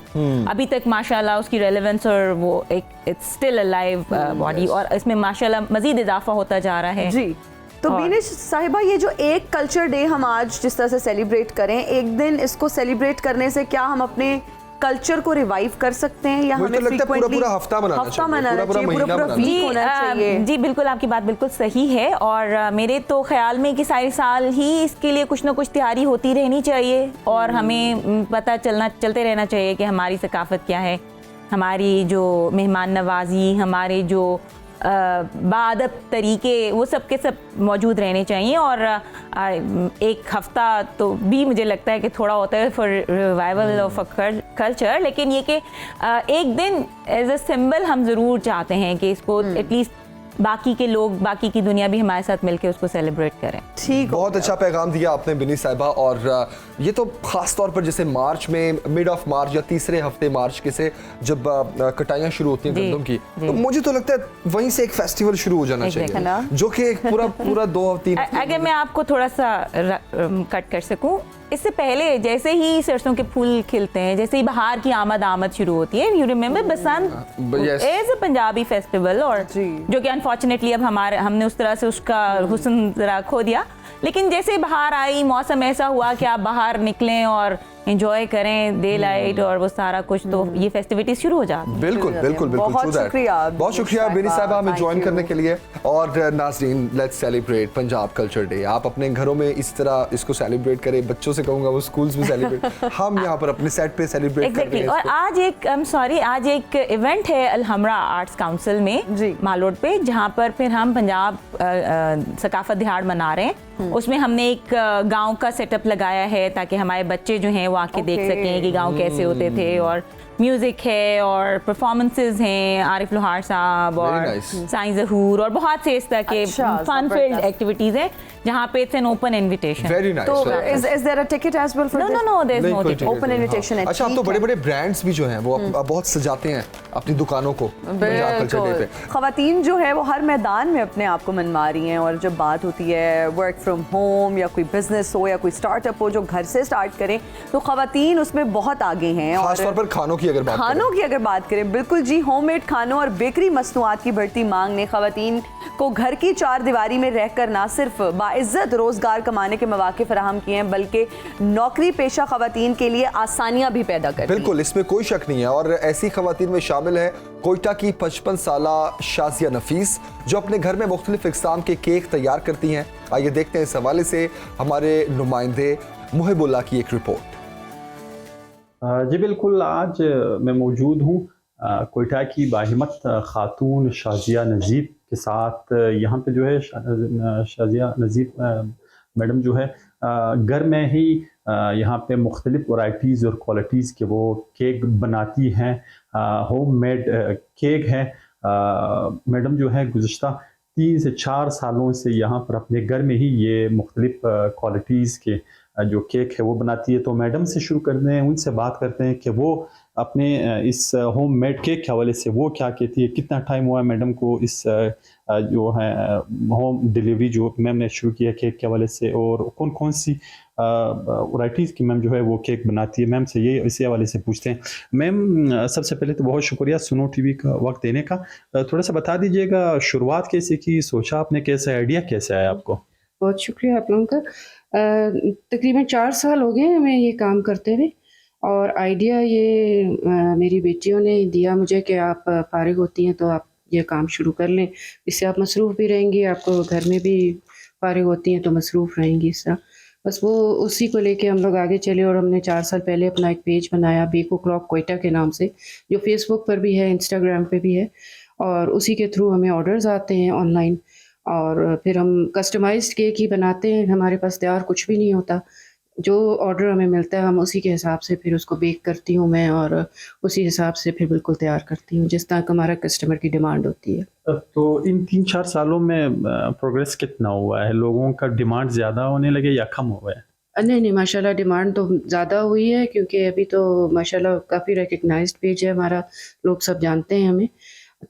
अभी तक माशाल्लाह उसकी रेलेवेंस और वो एक इट्स स्टिल अलाइव बॉडी, और इसमें माशाल्लाह मजीद इजाफा होता जा रहा है। जी। तो और- बीनिश साहिबा, ये जो एक कल्चर डे हम आज जिस तरह से सेलिब्रेट करें, एक दिन इसको सेलिब्रेट करने से क्या हम अपने कल्चर को रिवाइव कर सकते हैं, या मुझे हमें तो लगता है पूरा frequently पूरा हफ्ता मनाना चाहिए, मनाना पूरा चाहिए, महीना पूरा मनाना वीक होना चाहिए? जी बिल्कुल, आपकी बात बिल्कुल सही है, और मेरे तो ख्याल में कि सारे साल ही इसके लिए कुछ ना कुछ तैयारी होती रहनी चाहिए, और हमें पता चलते रहना चाहिए कि हमारी सकाफत क्या है, हमारी जो मेहमान नवाजी, हमारे जो बादब तरीके, वो सब के सब मौजूद रहने चाहिए। और एक हफ्ता तो भी मुझे लगता है कि थोड़ा होता है for revival of a culture, लेकिन ये कि एक दिन एज अ सिंबल हम ज़रूर चाहते हैं कि इसको एटलीस्ट बाकी के लोग, बाकी की दुनिया भी हमारे साथ मिलकर उसको सेलिब्रेट करें। ठीक, बहुत अच्छा पैगाम दिया आपने बिनी साहिबा। और ये तो खास तौर पर जैसे मार्च में, मिड ऑफ मार्च या तीसरे हफ्ते मार्च के से जब कटाइयाँ शुरू होती हैं जी, गंदम की, जी। तो मुझे तो लगता है वहीं से एक फेस्टिवल शुरू हो जाना Exactly. चाहिए, ना? जो कि एक पूरा 2-3 अगर मैं आपको थोड़ा सा कट कर सकूं, इससे पहले जैसे ही सरसों के फूल खिलते हैं, जैसे ही बहार की आमद शुरू होती है, you remember Basant yes. Is a Punjabi festival, और जी। जो कि अनफॉर्चुनेटली अब हमने उस तरह से उसका हुस्न जरा खो दिया, लेकिन जैसे बाहर आई, मौसम ऐसा हुआ कि आप बाहर निकलें और एंजॉय करें डे लाइट और वो सारा कुछ, तो ये फेस्टिविटीज शुरू हो जाती हैं। बिल्कुल बिल्कुल बिल्कुल। बहुत true that. शुक्रिया बहुत शुक्रिया बिनी साहिबा हमें Thank ज्वाइन you. करने के लिए। और नाज़रीन, let's celebrate Punjab culture day. आप अपने घरों में इस तरह इसको सेलिब्रेट करें, बच्चों से कहूंगा वो स्कूल्स में सेलिब्रेट, हम यहाँ पर अपने सेट पे सेलिब्रेट कर रहे एग्जैक्टली। हैं और इसको। आज एक इवेंट है अलहमरा आर्ट्स काउंसिल में जी। मालोड पे, जहाँ पर फिर हम पंजाब सकाफत दिहाड़ मना रहे हैं। उसमें हमने एक गांव का सेटअप लगाया है ताकि हमारे बच्चे जो हैं वो आके देख Okay. सकें कि गांव कैसे होते थे, और म्यूजिक है और परफॉर्मेंसेस हैं, आरिफ लोहार साहब Very और nice. साईं जहूर और बहुत से इस तरह के अच्छा, फन फील्ड जबरदस्त। एक्टिविटीज हैं जहाँ पे it's an open invitation. Very nice. तो is there a ticket as well for no this? No no, there is नहीं, नो कोई टिकट। ticket open नहीं, invitation हाँ। है, अच्छा, अब तो ठीक बड़े बड़े ब्रांड्स भी जो हैं वो बहुत सजाते हैं अपनी दुकानों को पंजाब कल्चर डे पे। खवातीन जो है वो हर मैदान में अपने आप को मनवा रही हैं, और जब बात होती है वर्क फ्रॉम होम या कोई बिजनेस हो या कोई स्टार्टअप हो जो घर से स्टार्ट करें, तो खवातीन उसमें बहुत आगे हैं। खास तौर और पर खानों की अगर बात करें, खानों की अगर बात करें, बिल्कुल जी, होममेड खानों और बेकरी मसनूआत की बढ़ती मांग ने खवातीन को घर की चार दीवारी में रहकर ना सिर्फ बाइज्जत रोजगार कमाने के मौके फराहम किए हैं, बल्कि नौकरी पेशा खवातीन के लिए आसानियां भी पैदा करती हैं। बिल्कुल, इसमें कोई शक नहीं है। और ऐसी खवातीन में शामिल है कोयटा की 55 साला शाजिया नफीस, जो अपने घर में मुख्तलिफ इक़साम के केक तैयार करती हैं। आइए देखते हैं इस हवाले से हमारे नुमाइंदे मुहिबुल्लाह की एक रिपोर्ट। जी बिल्कुल, आज मैं मौजूद हूँ कोयटा की बाहिम्मत खातून शाजिया नज़ीब के साथ। यहाँ पे जो है शाजिया नज़ीब मैडम जो है घर में ही यहाँ पे मुख्तलिफ वैरायटीज़ और क्वालिटीज़ के वो केक बनाती हैं। होम मेड केक है। मैडम जो है गुज़श्ता 3 से 4 सालों से यहाँ पर अपने घर में ही ये मुख्तलिफ क्वालिटीज़ के जो केक है वो बनाती है। तो मैडम से शुरू करते हैं, उनसे बात करते हैं कि वो अपने इस होम मेड केक के हवाले से वो क्या कहती है। कितना टाइम हुआ है मैडम को इस जो है होम डिलीवरी जो मैम ने शुरू किया केक के हवाले से, और कौन कौन सी वैराइटीज़ की मैम जो है वो केक बनाती है। मैम से ये इसी हवाले से पूछते हैं। मैम, सबसे पहले तो बहुत शुक्रिया सुनो टीवी का वक्त देने का। थोड़ा सा बता दीजिएगा शुरुआत कैसे की, सोचा आपने कैसे, आइडिया कैसे आया आपको? बहुत शुक्रिया आप लोगों का। तकरीबन 4 साल हो गए हमें ये काम करते हुए, और आइडिया ये मेरी बेटियों ने दिया मुझे कि आप फारिग होती हैं तो आप ये काम शुरू कर लें, इससे आप मसरूफ़ भी रहेंगी, आपको घर में भी फारिग होती हैं तो मसरूफ़ रहेंगी इस तरह। बस वो उसी को लेके हम लोग आगे चले, और हमने 4 साल पहले अपना एक पेज बनाया बेको क्लॉक क्वेटा के नाम से, जो फेसबुक पर भी है, इंस्टाग्राम पे भी है, और उसी के थ्रू हमें ऑर्डर्स आते हैं ऑनलाइन, और फिर हम कस्टमाइज्ड केक ही बनाते हैं। हमारे पास तैयार कुछ भी नहीं होता, जो ऑर्डर हमें मिलता है हम उसी के हिसाब से फिर उसको बेक करती हूँ मैं, और उसी हिसाब से फिर बिल्कुल तैयार करती हूँ जिस तरह हमारा कस्टमर की डिमांड होती है। तो इन 3-4 सालों में प्रोग्रेस कितना हुआ है? लोगों का डिमांड ज़्यादा होने लगे या कम हुआ है? नहीं माशाल्लाह डिमांड तो ज़्यादा हुई है, क्योंकि अभी तो माशाल्लाह काफ़ी रिकग्नाइज्ड पेज है हमारा, लोग सब जानते हैं हमें,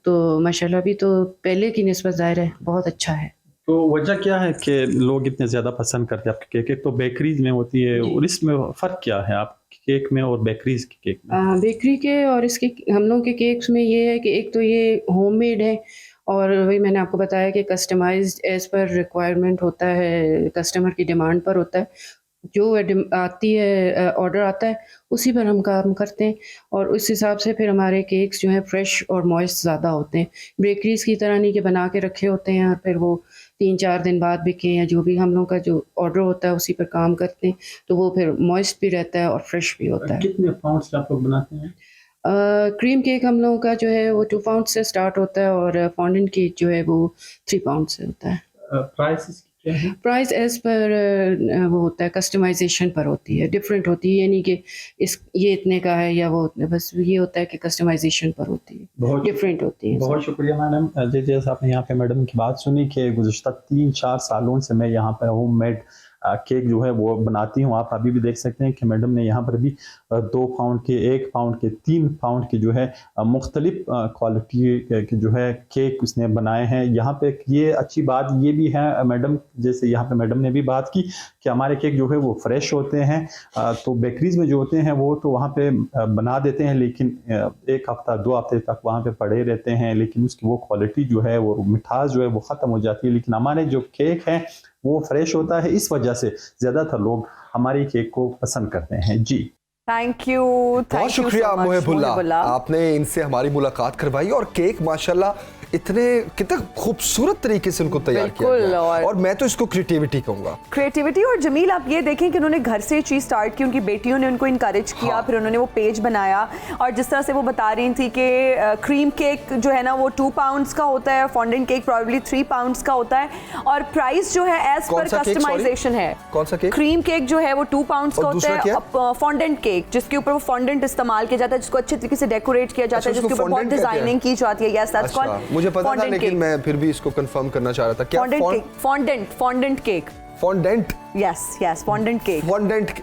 तो माशाल्लाह अभी तो पहले की निस्बत ज़ाहिर है बहुत अच्छा है। तो वजह क्या है कि लोग इतने ज़्यादा पसंद करते हैं आपके केक? एक तो बेकरीज में होती है, और इसमें फ़र्क क्या है आपके केक में और बेकरीज के केक में? बेकरी के और इसके हम लोग के केक्स में ये है कि एक तो ये होममेड है, और वही मैंने आपको बताया कि कस्टमाइज्ड एज़ पर रिक्वायरमेंट होता है, कस्टमर की डिमांड पर होता है, जो आती है ऑर्डर आता है उसी पर हम काम करते हैं, और उस हिसाब से फिर हमारे केक्स जो हैं फ्रेश और मॉइस्ट ज़्यादा होते हैं। बेकरीज़ की तरह नहीं कि बना के रखे होते हैं और फिर वो 3-4 दिन बाद बिकें, या जो भी हम लोग का जो ऑर्डर होता है उसी पर काम करते हैं, तो वो फिर मॉइस्ट भी रहता है और फ्रेश भी होता है। कितने पाउंड्स आप लोग बनाते हैं? क्रीम केक हम लोगों का जो है वो 2 पाउंड से स्टार्ट होता है, और फॉन्डेंट केक जो है वो 3 पाउंड से होता है। प्राइस क्या है? प्राइस एज पर वो होता है, कस्टमाइजेशन पर होती है, डिफरेंट होती है, यानी कि ये इतने का है या वो उतने, बस ये होता है कि कस्टमाइजेशन पर होती है, डिफरेंट होती है। बहुत शुक्रिया मैडम। जैसे आपने यहाँ पे मैडम की बात सुनी कि गुज़श्ता 3-4 सालों से मैं यहाँ पर होममेड केक जो है वो बनाती हूँ। आप अभी भी देख सकते हैं कि मैडम ने यहाँ पर भी 2 पाउंड के, 1 पाउंड के, 3 पाउंड के जो है मुख्तलिफ क्वालिटी के जो है केक उसने बनाए हैं। यहाँ पे ये अच्छी बात ये भी है मैडम, जैसे यहाँ पे मैडम ने भी बात की कि हमारे केक जो है वो फ्रेश होते हैं। तो बेकरीज में जो होते हैं वो तो वहाँ पे बना देते हैं, लेकिन 1 हफ्ता 2 हफ्ते तक वहाँ पे पड़े रहते हैं, लेकिन उसकी वो क्वालिटी जो है वो मिठास जो है वो ख़त्म हो जाती है। लेकिन हमारे जो केक हैं वो फ्रेश होता है, इस वजह से ज़्यादातर लोग हमारी केक को पसंद करते हैं। जी थैंक यू, बहुत शुक्रिया मोहिबुल्लाह, आपने इनसे हमारी मुलाकात करवाई, और केक माशाल्लाह इतने कितने खूबसूरत तरीके से उनको तैयार किया गया, और मैं तो इसको क्रिएटिविटी कहूँगा। क्रिएटिविटी। और जमील आप ये देखें कि उन्होंने घर से चीज़ स्टार्ट की, उनकी बेटियों ने उनको इनकरेज किया, हाँ। फिर उन्होंने वो पेज बनाया, और जिस तरह से वो बता रही थी कि क्रीम केक जो है ना वो 2 पाउंड्स का होता है, फॉन्डेंट केक प्रॉब्ली 3 पाउंड्स का होता है, और प्राइस जो है एज पर कस्टमाइजेशन है। कौन सा केक? क्रीम केक जो है वो 2 पाउंड्स का होता है, फॉन्डेंट केक जिसके ऊपर वो फॉन्डेंट इस्तेमाल किया जाता है, जिसको अच्छे तरीके से डेकोरेट किया जाता है, जिसके ऊपर बहुत डिजाइनिंग की जाती है। यस दैट्स कॉल्ड, मुझे पता था, लेकिन मैं फिर भी इसको कंफर्म करना चाह रहा था। क्या fondant cake? Fondant, yes fondant cake. Fondant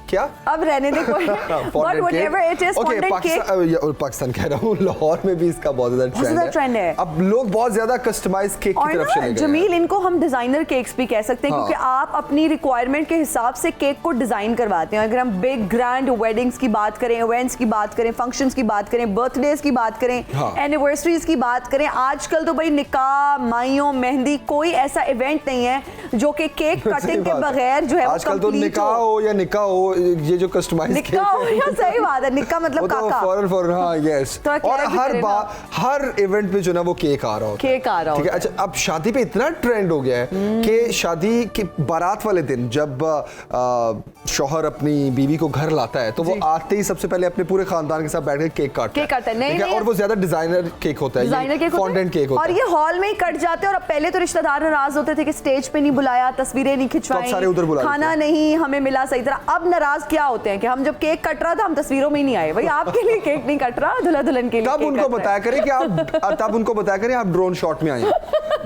क्या? अब रहने दे कोई, but whatever it is, fondant cake। Pakistan कह रहा हूँ, लाहौर में भी इसका बहुत ज़्यादा ट्रेंड है। अब लोग बहुत ज़्यादा कस्टमाइज केक की तरफ चले गए हैं। जमील, इनको हम डिजाइनर केक्स भी कह सकते हैं, क्योंकि आप अपनी रिक्वायरमेंट के हिसाब से केक को डिजाइन करवाते हैं। अगर हम बिग ग्रैंड वेडिंग्स की बात करें, इवेंट्स की बात करें, फंक्शंस की बात करें, बर्थडेज की बात करें, एनिवर्सरीज की बात करें, आजकल तो भाई निकाह, माइयों, मेहंदी, कोई ऐसा इवेंट नहीं है जो कि केक कटिंग के बगैर जो है आजकल तो निकाह हो या निकाह हो, ये जो निक्का हो या, सही बात है, निक्का मतलब काका, फौरन हाँ, यस। तो और हर बार हर इवेंट पे जो ना वो केक आ रहा होता है, ठीक है। अच्छा, अब शादी पे इतना ट्रेंड हो गया है कि शादी की बारात वाले दिन जब शौहर अपनी बीवी को घर लाता है तो वो आते ही सबसे पहले अपने पूरे खानदान के साथ बैठ कर केक काटता है। नहीं, और वो ज्यादा डिजाइनर केक होता है, फॉन्डेंट केक होता है, और ये हॉल में ही कट जाते हैं। और पहले तो रिश्तेदार नाराज होते थे कि स्टेज पे नहीं बुलाया, तस्वीरें नहीं खिंचवाई, खाना नहीं हमें मिला सही तरह। अब नाराज क्या होते हैं कि हम जब केक कट रहा था हम तस्वीरों में ही नहीं आए। भाई आपके लिए केक नहीं कट रहा, दुल्हा दुल्हन के लिए। तब उनको बताया करें कि आप ड्रोन शॉट में आए,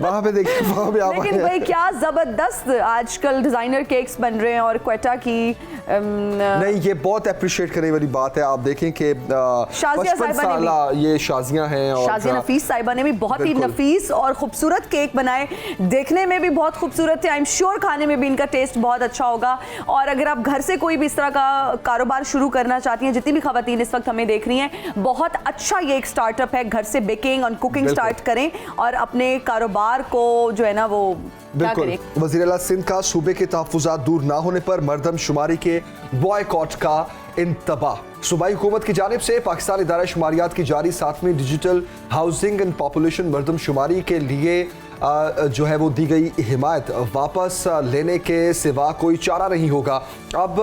वहां पे देखिए, वहां पे आप। लेकिन भाई क्या जबरदस्त आजकल डिजाइनर केक्स बन रहे हैं, और क्वेटा की नहीं, ये बहुत अप्रिशिएट करने वाली बात है। आप देखें कि 55 साल ये शाजियां हैं, और शाजिया नफीस साहिबा ने भी बहुत ही नफीस और खूबसूरत केक बनाए, देखने में भी बहुत खूबसूरत थे। आई एम श्योर खाने में भी इनका टेस्ट बहुत अच्छा होगा। और अगर आप घर से कोई भी इस तरह का कारोबार शुरू करना चाहती हैं, जितनी भी खवातीन इस वक्त हमें देख रही हैं, बहुत अच्छा ये एक स्टार्टअप है। घर से बेकिंग और कुकिंग स्टार्ट करें और अपने कारोबार को जो है ना वो बिल्कुल। वज़ीर आला सिंध का सूबे के तहफ़्फ़ुज़ात दूर ना होने पर मरदमशुमारी के बॉयकॉट का इंतबाह। सूबाई हुकूमत की जानिब से पाकिस्तान इदारा शुमारियात की जारी 7वीं डिजिटल हाउसिंग एंड पॉपुलेशन मरदमशुमारी के लिए जो है वो दी गई हिमायत वापस लेने के सिवा कोई चारा नहीं होगा। अब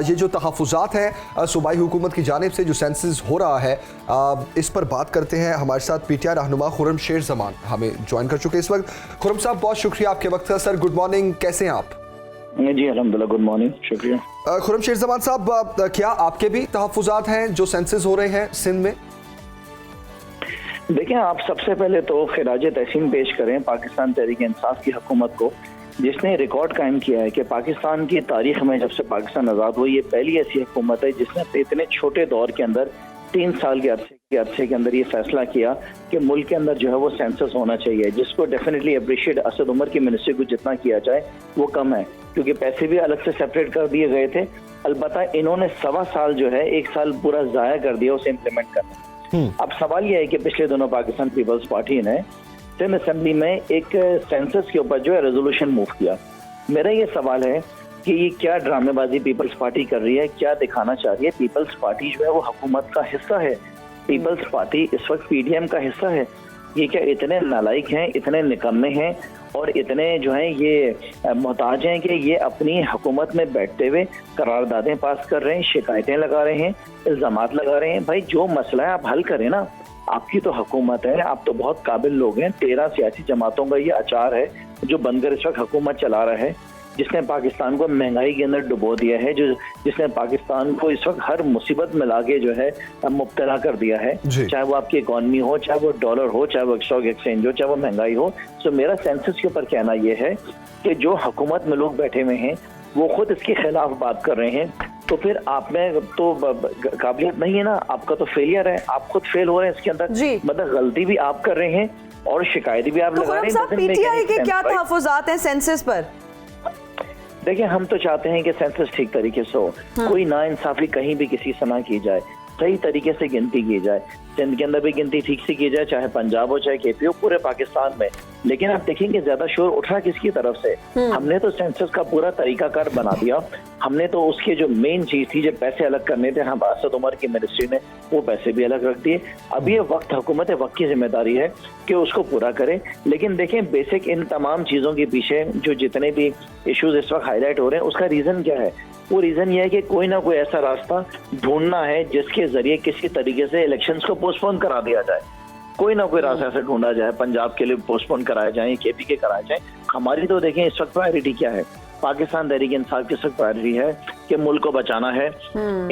ये जो तहफ़्फ़ुज़ात हैं सूबाई हुकूमत की जानिब से जो सेंसस हो रहा है, इस पर बात करते हैं। हमारे साथ PTI रहनुमा खुर्रम शेर ज़मान हमें ज्वाइन कर चुके हैं इस वक्त। खुर्रम साहब, बहुत शुक्रिया आपके वक्त का। सर गुड मॉर्निंग, कैसे हैं आप? जी अल्हम्दुलिल्लाह, गुड मॉर्निंग, शुक्रिया। खुर्रम शेर ज़मान साहब, क्या आपके भी तहफ़्फ़ुज़ात हैं जो सेंसस हो रहे हैं सिंध में? देखिए, आप सबसे पहले तो खिराज तहसीन पेश करें पाकिस्तान तहरीक इंसाफ की हुकूमत को, जिसने रिकॉर्ड कायम किया है कि पाकिस्तान की तारीख में जब से पाकिस्तान आज़ाद हुई, ये पहली ऐसी हुकूमत है जिसने इतने छोटे दौर के अंदर 3 साल के अरसे के अंदर ये फैसला किया कि मुल्क के अंदर जो है वो सेंसस होना चाहिए, जिसको डेफिनेटली अप्रिशिएट असद उमर की मिनिस्ट्री को जितना किया जाए वो कम है, क्योंकि पैसे भी अलग से सेपरेट कर दिए गए थे। अलबत्ता इन्होंने 1.25 साल जो है 1 साल पूरा ज़ाया कर दिया उसे इम्प्लीमेंट करने। अब सवाल यह है कि पिछले दिनों पाकिस्तान पीपल्स पार्टी ने सिंध असेंबली में एक सेंसस के ऊपर जो है रेजोल्यूशन मूव किया। मेरा ये सवाल है कि ये क्या ड्रामेबाजी पीपल्स पार्टी कर रही है, क्या दिखाना चाह रही है? पीपल्स पार्टी जो है वो हुकूमत का हिस्सा है, पीपल्स पार्टी इस वक्त PDM का हिस्सा है। ये क्या इतने नालायक हैं, इतने निकम्मे हैं और इतने जो हैं ये मोहताज हैं कि ये अपनी हुकूमत में बैठते हुए करारदादें पास कर रहे हैं, शिकायतें लगा रहे हैं, इल्ज़ामात लगा रहे हैं? भाई, जो मसला है आप हल करें ना। आपकी तो हुकूमत है, आप तो बहुत काबिल लोग हैं। 13 सियासी जमातों का ये अचार है जो बनकर इस वक्त हुकूमत चला रहा है, जिसने पाकिस्तान को महंगाई के अंदर डुबो दिया है, जिसने पाकिस्तान को इस वक्त हर मुसीबत में लाके जो है मुब्तला कर दिया है, चाहे वो आपकी इकॉनमी हो, चाहे वो डॉलर हो, चाहे वो स्टॉक एक्सचेंज हो, चाहे वो महंगाई हो। सो मेरा सेंसस के ऊपर कहना यह है कि जो हुकूमत में लोग बैठे हुए हैं वो खुद इसके खिलाफ बात कर रहे हैं, तो फिर आप में तो काबिलियत नहीं है ना, आपका तो फेलियर है, आप खुद फेल हो रहे हैं इसके अंदर। मतलब गलती भी आप कर रहे हैं और शिकायत भी आप लगा रहे हैं। PTI के क्या तहफ़्फ़ुज़ात हैं सेंसस पर? देखिए, हम तो चाहते हैं कि सेंसस ठीक तरीके से हो, कोई नाइंसाफी कहीं भी किसी से ना की जाए, सही तरीके से गिनती की जाए। सिंध के अंदर भी गिनती ठीक से की जाए, चाहे पंजाब हो चाहे KP हो, पूरे पाकिस्तान में। लेकिन आप देखेंगे ज्यादा शोर उठ रहा किसकी तरफ से? हमने तो सेंसस का पूरा तरीकाकार बना दिया, हमने तो उसके जो मेन चीज थी, जो पैसे अलग करने थे, हम असद उमर की मिनिस्ट्री ने वो पैसे भी अलग रख दिए। अब ये वक्त हुकूमत वक्त की जिम्मेदारी है कि उसको पूरा करे। लेकिन देखें, बेसिक इन तमाम चीजों के पीछे जो जितने भी इश्यूज इस वक्त हाईलाइट हो रहे हैं, उसका रीजन क्या है? वो रीजन ये है कि कोई ना कोई ऐसा रास्ता ढूंढना है जिसके जरिए किसी तरीके से इलेक्शंस को पोस्टपोन करा दिया जाए। कोई ना कोई रास्ता ऐसा ढूंढा जाए, पंजाब के लिए पोस्टपोन कराए जाए, KP के कराए जाए। हमारी तो देखें इस वक्त प्रायोरिटी क्या है, पाकिस्तान तहरीक इंसाफ की सब प्रायोरिटी है कि मुल्क को बचाना है,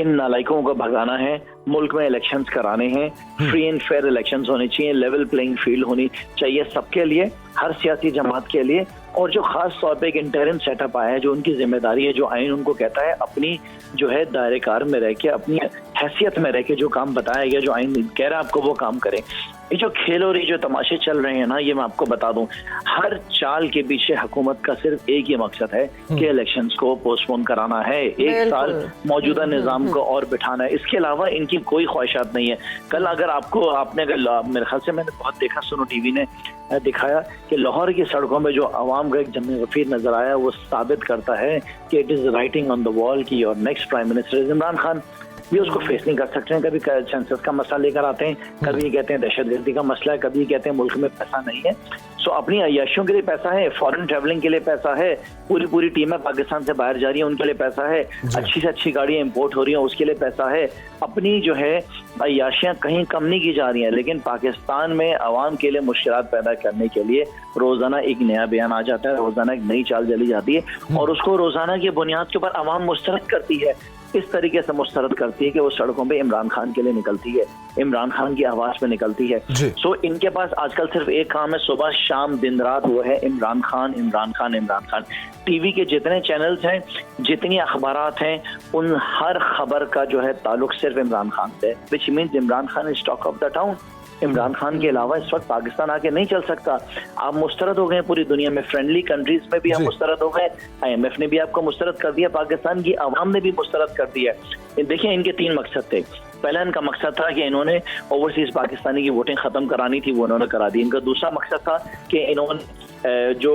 इन नालायकों को भगाना है, मुल्क में इलेक्शंस कराने हैं, फ्री एंड फेयर इलेक्शंस होने चाहिए, लेवल प्लेइंग फील्ड होनी चाहिए सबके लिए, हर सियासी जमात के लिए। और जो खास तौर पे एक इंटरिम सेटअप आया है, जो उनकी जिम्मेदारी है, जो आइन उनको कहता है अपनी जो है दायरे कार में रह के, अपनी हैसियत में रह के जो काम बताया गया, जो आइन कह रहा है आपको वो काम करें। ये जो खेल और ये जो तमाशे चल रहे हैं ना, ये मैं आपको बता दूं, हर चाल के पीछे हुकूमत का सिर्फ एक ही मकसद है कि इलेक्शंस को पोस्टपोन कराना है, 1 साल मौजूदा निजाम को और बिठाना है। इसके अलावा इनकी कोई ख्वाहिशात नहीं है। कल अगर आपने मेरे ख्याल से मैंने बहुत देखा, सुनो TV ने दिखाया कि लाहौर की सड़कों में जो आवाम का एक जमे गफीर नजर आया, वो साबित करता है कि it is writing on the wall की और next prime minister Imran Khan भी उसको फेस नहीं कर सकते हैं। कभी सेंसस का मसला लेकर आते हैं, कभी कहते हैं दहशतगर्दी का मसला है, कभी कहते हैं मुल्क में पैसा नहीं है। सो अपनी अय्याशियों के लिए पैसा है, फॉरेन ट्रैवलिंग के लिए पैसा है, पूरी टीमें पाकिस्तान से बाहर जा रही है उनके लिए पैसा है, अच्छी से अच्छी गाड़ियां इंपोर्ट हो रही हैं उसके लिए पैसा है। अपनी जो है अय्याशियां कहीं कम नहीं की जा रही हैं, लेकिन पाकिस्तान में अवाम के लिए मुश्किलात पैदा करने के लिए रोजाना एक नया बयान आ जाता है, रोजाना एक नई चाल चली जाती है और उसको रोजाना की बुनियाद के ऊपर अवाम मुस्तरद करती है। इस तरीके से मुस्तरद करती है कि वो सड़कों पे इमरान खान के लिए निकलती है, इमरान खान की आवाज पे निकलती है। सो इनके पास आजकल सिर्फ एक काम है, सुबह शाम दिन रात, वो है इमरान खान, इमरान खान, इमरान खान। TV के जितने चैनल्स हैं, जितनी अखबारात हैं, उन हर खबर का जो है ताल्लुक सिर्फ इमरान खान से, which means Imran Khan is talk of the town. Imran Khan के अलावा इस वक्त पाकिस्तान आके नहीं चल सकता। आप मुस्तरद हो गए पूरी दुनिया में, फ्रेंडली कंट्रीज में भी आप मुस्तरद हो गए, IMF ने भी आपको मुस्तरद कर दिया, पाकिस्तान की आवाम ने भी मुस्तरद कर दिया। देखिए इनके 3 मकसद थे। पहला इनका मकसद था कि इन्होंने ओवरसीज पाकिस्तानी की वोटिंग खत्म करानी थी, वो उन्होंने करा दी। इनका दूसरा मकसद था कि इन्होंने जो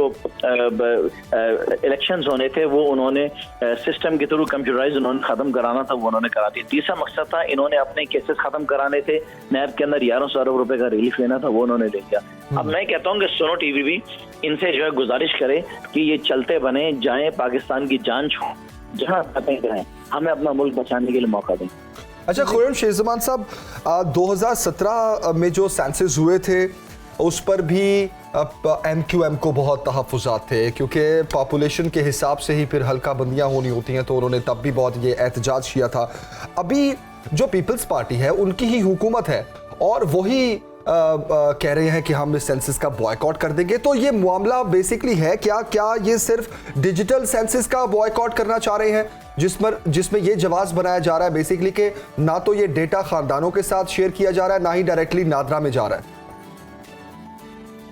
इलेक्शंस होने थे वो उन्होंने सिस्टम के थ्रू कंप्यूटराइज उन्होंने खत्म कराना था, वो उन्होंने करा दिया। तीसरा मकसद था इन्होंने अपने केसेस खत्म कराने थे, नैब के अंदर 1100 अरब रुपए का रिलीफ लेना था, वो उन्होंने ले लिया। अब मैं कहता हूँ कि सुनो टीवी भी इनसे जो है गुजारिश करे कि ये चलते बने जाएं, पाकिस्तान की जान छो जहाँ जाएं, हमें अपना मुल्क बचाने के लिए मौका दें। अच्छा खुर्रम शेरज़मान साहब, 2017 में जो सेंसस हुए थे उस पर भी MQM को बहुत तहफ़्फ़ुज़ात थे, क्योंकि पॉपुलेशन के हिसाब से ही फिर हल्का बंदियाँ होनी होती हैं, तो उन्होंने तब भी बहुत ये एहतजाज किया था। अभी जो पीपल्स पार्टी है उनकी ही हुकूमत है और वही कह रहे हैं कि हम इस सेंसस का बॉयकॉट कर देंगे। तो ये मामला बेसिकली है क्या ये सिर्फ डिजिटल सेंसस का बॉयकॉट करना चाह रहे हैं, जिसमें ये जवाब बनाया जा रहा है बेसिकली कि ना तो ये डेटा खानदानों के साथ शेयर किया जा रहा है, ना ही डायरेक्टली नादरा में जा रहा है।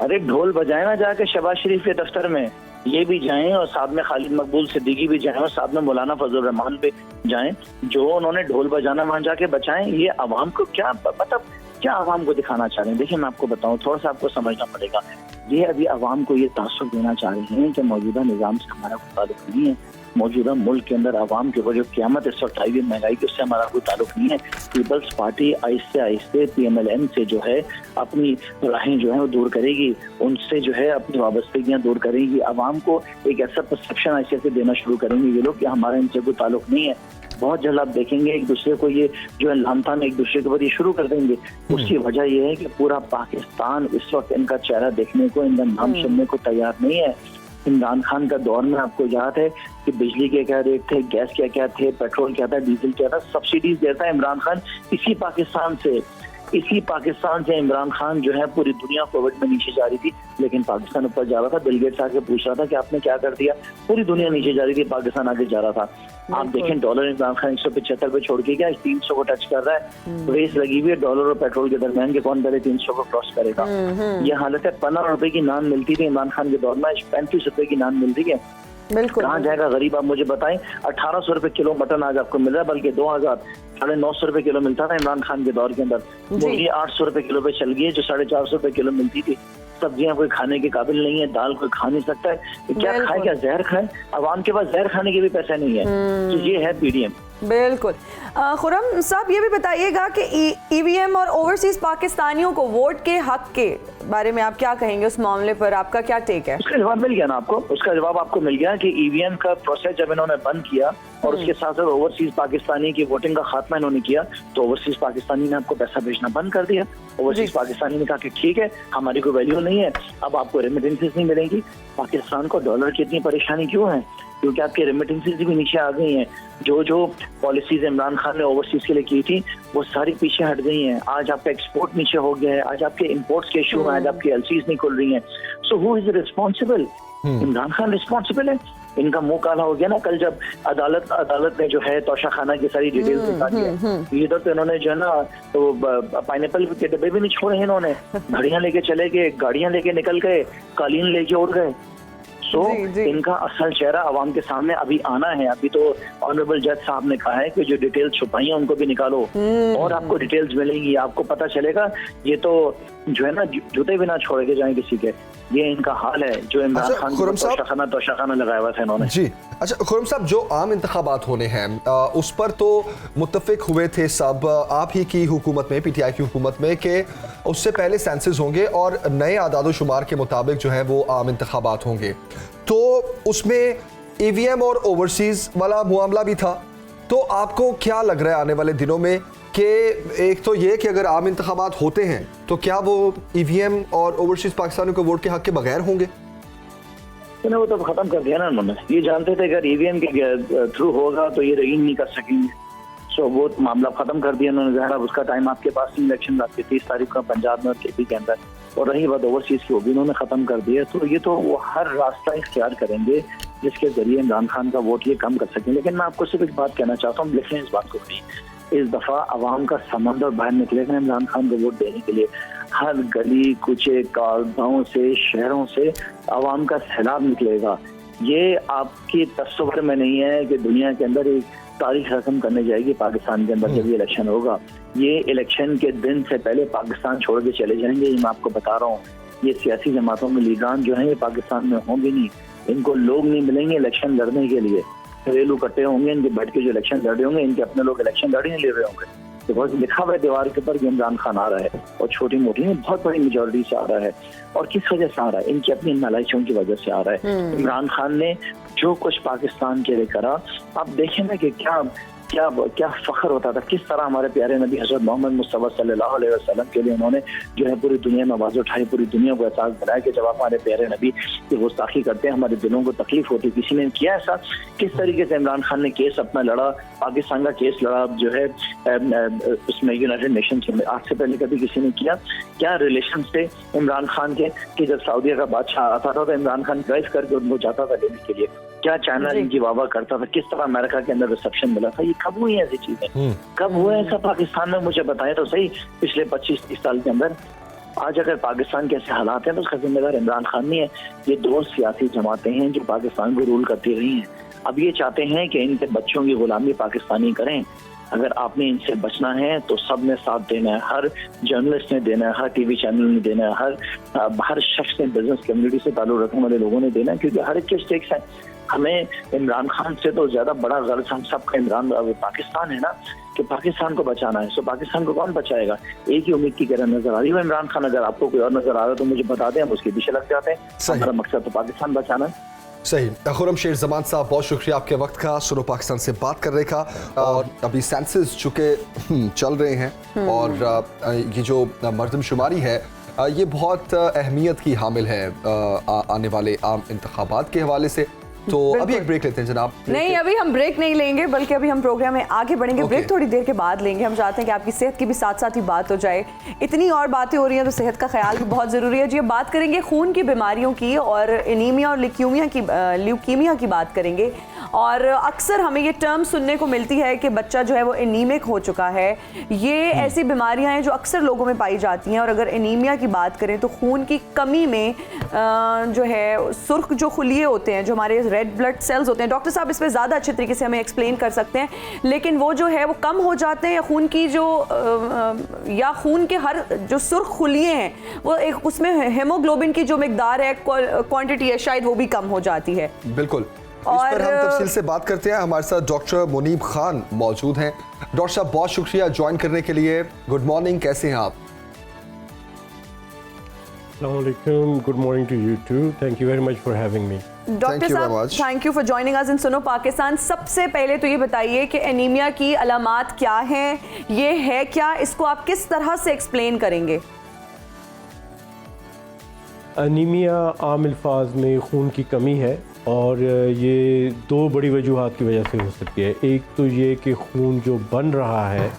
अरे ढोल बजाए ना जाके शहबाज शरीफ के दफ्तर में, ये भी जाएं और साथ में खालिद मकबूल सिद्दीकी भी जाएं और साथ में मौलाना फजल रहमान पे जाएं, जो उन्होंने ढोल बजाना वहां जाके बचाएं। ये आवाम को क्या मतलब क्या आवाम को दिखाना चाह रहे हैं? देखिए मैं आपको बताऊं, थोड़ा सा आपको समझना पड़ेगा। ये अभी आवाम को ये तासुब देना चाह रहे हैं कि मौजूदा निज़ाम से हमारा कोई ताल्लुक नहीं है, मौजूदा मुल्क के अंदर आवाम के ऊपर जो क़यामत इस वक्त आई हुई महंगाई की, उससे हमारा कोई ताल्लुक नहीं है। पीपल्स पार्टी आहिस्ते आहिस्ते PMLN से जो है अपनी राहें जो है वो दूर करेगी, उनसे जो है अपनी वाबस्तगियाँ दूर करेगी, आवाम को एक ऐसा परसेप्शन आहिस्ते से देना शुरू करेंगे ये लोग कि हमारा इनसे कोई ताल्लुक नहीं है। बहुत जल्द आप देखेंगे एक दूसरे को ये जो है लानतान एक दूसरे के ऊपर ये शुरू कर देंगे। उसकी वजह यह है कि पूरा पाकिस्तान इस वक्त इनका चेहरा देखने को, इनका नाम सुनने को तैयार नहीं है। इमरान खान का दौर में आपको याद है कि बिजली के क्या रेट थे, गैस क्या क्या थे, पेट्रोल क्या था, डीजल क्या था, सब्सिडीज देता है इमरान खान। इसी पाकिस्तान से इमरान खान जो है पूरी दुनिया कोविड में नीचे जा रही थी, लेकिन पाकिस्तान ऊपर जा रहा था। बिल गेट्स आके पूछ रहा था कि आपने क्या कर दिया, पूरी दुनिया नीचे जा रही थी, पाकिस्तान आगे जा रहा था। आप देखें डॉलर इमरान खान 175 पे छोड़ के गया, 300 को टच कर रहा है। रेस लगी हुई है डॉलर और पेट्रोल के दरमियान के कौन पहले 300 को क्रॉस करेगा। ये हालत है। 15 रुपए की नान मिलती थी इमरान खान के दौर में, 35 रुपए की नान मिल रही है। बिल्कुल कहाँ जाएगा गरीब, आप मुझे बताएं। 1800 रुपए किलो मटन आज आपको मिल रहा है, बल्कि 950 रुपए किलो मिलता था इमरान खान के दौर के अंदर। मुर्गी 800 रुपए किलो पे चल गई है, जो 450 रुपए किलो मिलती थी। सब्जियां कोई खाने के काबिल नहीं है, दाल कोई खा नहीं सकता है। क्या खाए, क्या जहर खाए? अवाम के पास जहर खाने के भी पैसे नहीं है। तो ये है PDM। बिल्कुल। खुर्रम साहब ये भी बताइएगा कि EVM और ओवरसीज पाकिस्तानियों को वोट के हक के बारे में आप क्या कहेंगे, उस मामले पर आपका क्या टेक है? उसका जवाब मिल गया ना आपको, उसका जवाब आपको मिल गया कि EVM का प्रोसेस जब इन्होंने बंद किया और उसके साथ साथ ओवरसीज पाकिस्तानी की वोटिंग का खात्मा इन्होंने किया, तो ओवरसीज पाकिस्तानी ने आपको पैसा भेजना बंद कर दिया। ओवरसीज पाकिस्तानी ने कहा कि ठीक है, हमारी कोई वैल्यू नहीं है, अब आपको रेमिटेंसेस नहीं मिलेंगी। पाकिस्तान को डॉलर की इतनी परेशानी क्यों है? क्योंकि आपके रेमिटेंसेस भी नीचे आ गई हैं। जो पॉलिसीज इमरान खान ने ओवरसीज के लिए की थी वो सारी पीछे हट गई हैं। आज आपका एक्सपोर्ट नीचे हो गया है, आज आपके इंपोर्ट्स के इशू हैं, आज आपकी LCs नहीं खुल रही हैं। So who is responsible? Imran Khan responsible है। इनका मुंह काला हो गया ना कल जब अदालत ने जो है तोशा खाना की सारी डिटेल्स निकाली है। इधर तो इन्होंने जो है ना तो पाइनएप्पल के डब्बे भी नहीं छोड़े हैं इन्होंने, घड़ियां लेके चले गए, गाड़ियां लेके निकल गए, कालीन लेके उड़ गए। इनका असल चेहरा आवाम के सामने अभी आना है। अभी तो ऑनरेबल जज साहब ने कहा है कि जो डिटेल्स छुपाई हैं उनको भी निकालो और आपको डिटेल्स मिलेंगी, आपको पता चलेगा। ये तो जो है ना जूते भी ना छोड़ के जाए किसी के, ये इनका हाल है जो इमरान खान को तोशाखाना लगाया हुआ था इन्होंने। जी अच्छा खुर्रम साहब, जो आम इंतखाबात होने हैं उस पर तो मुत्तफिक हुए थे सब, आप ही की हुकूमत में, PTI की हुकूमत में, कि उससे पहले सेंसस होंगे और नए आदाद शुमार के मुताबिक जो है वो आम इंतखाबात होंगे। तो उसमें EVM और ओवरसीज वाला मामला भी था। तो आपको क्या लग रहा है आने वाले दिनों में कि एक तो ये कि अगर आम इंतखाबात होते हैं तो क्या वो EVM और ओवरसीज पाकिस्तानियों के वोट के हक के बगैर होंगे? वो तो खत्म कर दिया ना उन्होंने। ये जानते थे अगर EVM के थ्रू होगा तो ये रहीन नहीं कर सकेंगे, सो वो मामला खत्म कर दिया उन्होंने। ज़ाहिर उसका टाइम आपके पास इलेक्शन आपके 30 तारीख का पंजाब में और KP के अंदर, और रही बात ओवरसीज की, वो भी उन्होंने खत्म कर दिया। तो ये तो वो हर रास्ता इख्तियार करेंगे जिसके जरिए इमरान खान का वोट ये कम कर सकें। लेकिन मैं आपको सिर्फ एक बात कहना चाहता हूँ, लिख लें इस बात को भी, इस दफा आवाम का समंदर बाहर निकलेगा इमरान खान को वोट देने के लिए। हर गली कुचे गाँव से शहरों से आवाम का सैलाब निकलेगा। ये आपकी तस्वर में नहीं है कि दुनिया के अंदर एक तारीख रकम करने जाएगी पाकिस्तान के अंदर जब ये इलेक्शन होगा। ये इलेक्शन के दिन से पहले पाकिस्तान छोड़ के चले जाएंगे, ये मैं आपको बता रहा हूँ। ये सियासी जमातों में लीडरान जो हैं ये पाकिस्तान में होंगे नहीं, इनको लोग नहीं मिलेंगे इलेक्शन लड़ने के लिए। घरेलू कट्टे होंगे इनके, बैठ के जो इलेक्शन लड़ रहे होंगे इनके अपने लोग इलेक्शन लड़ ही नहीं ले रहे होंगे। बिकॉज लिखा हुआ है दीवार के ऊपर कि इमरान खान आ रहा है और छोटी मोटी में बहुत बड़ी मेजोरिटी से आ रहा है। और किस वजह से आ रहा है? इनकी अपनी नालायकियों की वजह से आ रहा है। इमरान खान ने जो कुछ पाकिस्तान के लिए करा, आप देखें ना कि क्या क्या क्या फख्र होता था, किस तरह हमारे प्यारे नबी हज़रत मोहम्मद मुस्तफ़ा सल्लल्लाहु अलैहि वसल्लम के लिए उन्होंने जो है पूरी दुनिया में आवाज़ उठाई, पूरी दुनिया को एहसास बनाया कि जब आप हमारे प्यारे नबी की गुस्ताखी करते हैं हमारे दिलों को तकलीफ होती है। किसी ने किया ऐसा? किस तरीके से इमरान खान ने केस अपना लड़ा, पाकिस्तान का केस लड़ा जो है उसमें यूनाइटेड नेशन में। आज से पहले कभी किसी ने किया? क्या रिलेशन थे इमरान खान के कि जब सऊदीया का बादशाह आता था तो इमरान खान ड्राइव करके उनको जाता था लेने के लिए? क्या चाइना इनकी वाह करता था? किस तरह अमेरिका के अंदर रिसेप्शन मिला था? ये कब हुई ऐसी चीजें? कब हुआ ऐसा पाकिस्तान में? मुझे बताएं तो सही, पिछले 25-30 साल के अंदर। आज अगर पाकिस्तान के ऐसे हालात हैं तो उसका जिम्मेदार इमरान खान नहीं है, ये दो सियासी जमातें हैं जो पाकिस्तान को रूल करती रही हैं। अब ये चाहते हैं कि इनके बच्चों की गुलामी पाकिस्तानी करें। अगर आपने इनसे बचना है तो सब ने साथ देना है, हर जर्नलिस्ट ने देना है, हर टीवी चैनल ने देना है, हर शख्स ने, बिजनेस कम्युनिटी से ताल्लुक रखने वाले लोगों ने देना है, क्योंकि हर एक के स्टेक्स हैं। हमें इमरान खान से तो ज्यादा बड़ा गर्ज हम सबका इमरान पाकिस्तान है ना, कि पाकिस्तान को बचाना है। सो पाकिस्तान को कौन बचाएगा? एक ही उम्मीद की किरण नजर आ रही है इमरान खान। अगर आपको कोई और नजर आ रहा है तो मुझे बता दें, हम उसके पीछे लग जाते हैं। हमारा मकसद तो पाकिस्तान बचाना है। सही। खुर्रम शेर जमान साहब, बहुत शुक्रिया आपके वक्त का, सुनो पाकिस्तान से बात करने का। और अभी सेंसस चुके चल रहे हैं और ये जो मर्दमशुमारी है ये बहुत अहमियत की हामिल है आने वाले आम इंतखाबात के हवाले से। तो अभी एक ब्रेक लेते हैं जनाब। नहीं, अभी हम ब्रेक नहीं लेंगे, बल्कि अभी हम प्रोग्राम में आगे बढ़ेंगे। ब्रेक थोड़ी देर के बाद लेंगे। हम चाहते हैं कि आपकी सेहत की भी साथ साथ ही बात हो जाए। इतनी और बातें हो रही हैं तो सेहत का ख्याल भी बहुत ज़रूरी है। जी, अब बात करेंगे खून की बीमारियों की और एनीमिया और ल्यूकीमिया की बात करेंगे। और अक्सर हमें ये टर्म सुनने को मिलती है कि बच्चा जो है वो एनीमिक हो चुका है। ये ऐसी बीमारियां हैं जो अक्सर लोगों में पाई जाती हैं। और अगर एनीमिया की बात करें तो खून की कमी में जो है सुर्ख जो खुलिये होते हैं, जो हमारे रेड ब्लड सेल्स होते हैं, डॉक्टर साहब इस पर ज़्यादा अच्छे तरीके से हमें एक्सप्लेन कर सकते हैं, लेकिन वो जो है वो कम हो जाते हैं, या खून की जो या खून के हर जो सुर्ख खुलिये हैं वो एक उसमें हेमोग्लोबिन की जो मिकदार है, क्वांटिटी है, शायद वो भी कम हो जाती है। बिल्कुल, इस पर हम तफसील से बात करते हैं। हमारे साथ डॉक्टर मुनीब खान मौजूद हैं। डॉक्टर साहब, बहुत शुक्रिया ज्वाइन करने के लिए। गुड मॉर्निंग, कैसे हैं आप? Good morning to you too. Thank you very much for having me. Doctor साहब, thank you for joining us in Suno Pakistan. सबसे पहले तो ये बताइए कि एनीमिया की अलामात क्या हैं, ये है क्या, इसको आप किस तरह से एक्सप्लेन करेंगे? अनीमिया आम अल्फाज में खून की कमी है और ये दो बड़ी वजूहात की वजह से हो सकती है। एक तो ये कि खून जो बन रहा है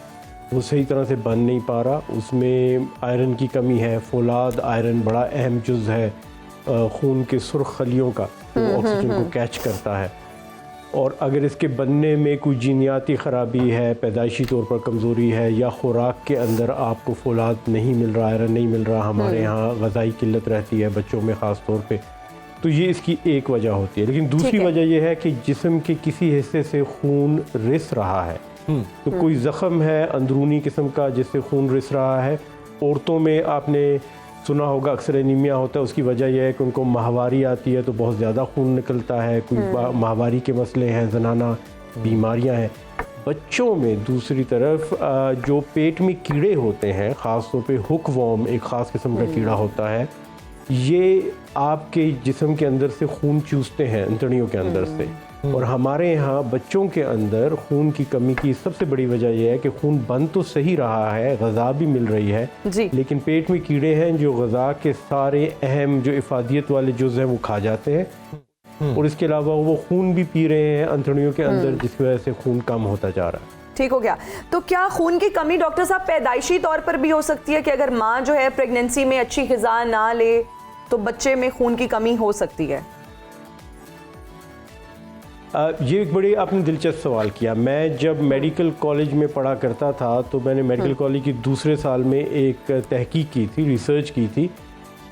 वो सही तरह से बन नहीं पा रहा, उसमें आयरन की कमी है। फौलाद आयरन बड़ा अहम जुज़ है खून के सुर्ख खलियों का, तो वो ऑक्सीजन को कैच करता है। और अगर इसके बनने में कोई जीनियाती ख़राबी है, पैदाइशी तौर पर कमज़ोरी है, या खुराक के अंदर आपको फौलाद नहीं मिल रहा, आयरन नहीं मिल रहा, हमारे यहाँ ग़िज़ाई किल्लत रहती है बच्चों में ख़ास तौर पे, तो ये इसकी एक वजह होती है। लेकिन दूसरी वजह यह है कि जिस्म के किसी हिस्से से खून रिस रहा है, तो कोई ज़ख़म है अंदरूनी किस्म का जिससे खून रिस रहा है। औरतों में आपने सुना होगा अक्सर एनीमिया होता है, उसकी वजह यह है कि उनको माहवारी आती है तो बहुत ज़्यादा खून निकलता है, कोई माहवारी के मसले हैं, ज़नाना बीमारियां हैं। बच्चों में दूसरी तरफ जो पेट में कीड़े होते हैं, ख़ास तौर पे हुकवॉर्म एक ख़ास किस्म का कीड़ा होता है, ये आपके जिस्म के अंदर से खून चूसते हैं अंतड़ियों के अंदर से। और हमारे यहाँ बच्चों के अंदर खून की कमी की सबसे बड़ी वजह यह है कि खून बन तो सही रहा है, ग़िज़ा भी मिल रही है, लेकिन पेट में कीड़े हैं जो ग़िज़ा के सारे अहम जो इफ़ादियत वाले जुज़ हैं वो खा जाते हैं। और इसके अलावा वो खून भी पी रहे हैं अंतड़ियों के अंदर, जिसकी वजह से खून कम होता जा रहा है। ठीक हो गया। तो क्या खून की कमी डॉक्टर साहब पैदाइशी तौर पर भी हो सकती है कि अगर माँ जो है प्रेगनेंसी में अच्छी ग़िज़ा ना ले तो बच्चे में खून की कमी हो सकती है? ये एक बड़ी आपने दिलचस्प सवाल किया। मैं जब मेडिकल कॉलेज में पढ़ा करता था तो मैंने मेडिकल कॉलेज की दूसरे साल में एक तहकीक की थी, रिसर्च की थी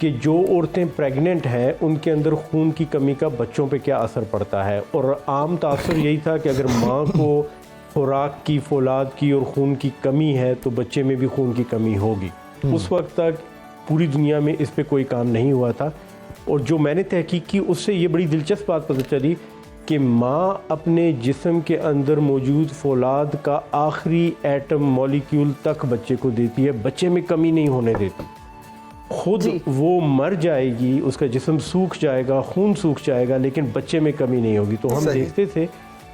कि जो औरतें प्रेग्नेंट हैं उनके अंदर खून की कमी का बच्चों पे क्या असर पड़ता है। और आम तासर यही था कि अगर माँ को खुराक की, फौलाद की और खून की कमी है तो बच्चे में भी खून की कमी होगी। उस वक्त तक पूरी दुनिया में इस पे कोई काम नहीं हुआ था। और जो मैंने तहकीक की उससे ये बड़ी दिलचस्प बात पता चली कि माँ अपने जिस्म के अंदर मौजूद फौलाद का आखिरी एटम मॉलिक्यूल तक बच्चे को देती है, बच्चे में कमी नहीं होने देती। खुद वो मर जाएगी, उसका जिस्म सूख जाएगा, खून सूख जाएगा, लेकिन बच्चे में कमी नहीं होगी। तो हम देखते थे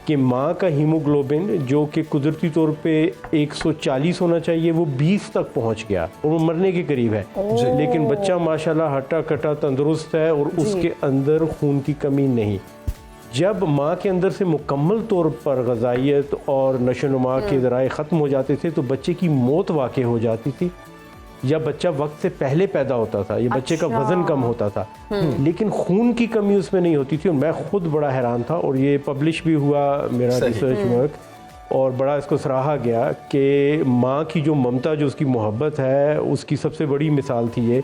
कि माँ का हीमोग्लोबिन जो कि कुदरती तौर पे 140 होना चाहिए वो 20 तक पहुँच गया और वो मरने के करीब है, लेकिन बच्चा माशाल्लाह हट्टा कट्टा तंदुरुस्त है और उसके अंदर खून की कमी नहीं। जब माँ के अंदर से मुकम्मल तौर पर ग़िज़ाइयत और नशोनुमा के ज़राए ख़त्म हो जाते थे तो बच्चे की मौत वाक़ई हो जाती थी, या बच्चा वक्त से पहले पैदा होता था, या बच्चे का वज़न कम होता था, लेकिन खून की कमी उसमें नहीं होती थी। और मैं खुद बड़ा हैरान था, और ये पब्लिश भी हुआ मेरा रिसर्च वर्क, और बड़ा इसको सराहा गया कि माँ की जो ममता, जो उसकी मोहब्बत है, उसकी सबसे बड़ी मिसाल थी ये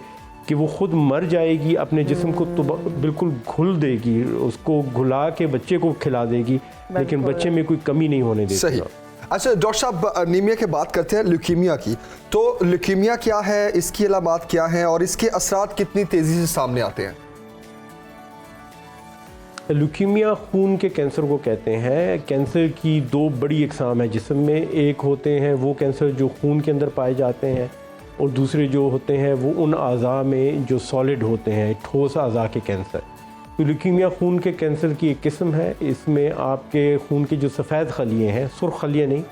कि वो खुद मर जाएगी, अपने जिस्म को तो बिल्कुल घुल देगी, उसको घुला के बच्चे को खिला देगी, लेकिन बच्चे में कोई कमी नहीं होने देती। सही। अच्छा डॉक्टर साहब, अनीमिया की बात करते हैं, ल्यूकीमिया की। तो ल्यूकीमिया क्या है, इसकी अलामात क्या हैं और इसके असरात कितनी तेज़ी से सामने आते हैं? ल्यूकीमिया खून के कैंसर को कहते हैं। कैंसर की दो बड़ी अक़साम है जिस्म में। एक होते हैं वो कैंसर जो खून के अंदर पाए जाते हैं, और दूसरे जो होते हैं वो उन अज़ा में जो सॉलिड होते हैं, ठोस अज़ा के कैंसर। तो ल्यूकीमिया खून के कैंसर की एक किस्म है। इसमें आपके खून के जो सफ़ेद खलिए हैं, सुर्ख खलिए नहीं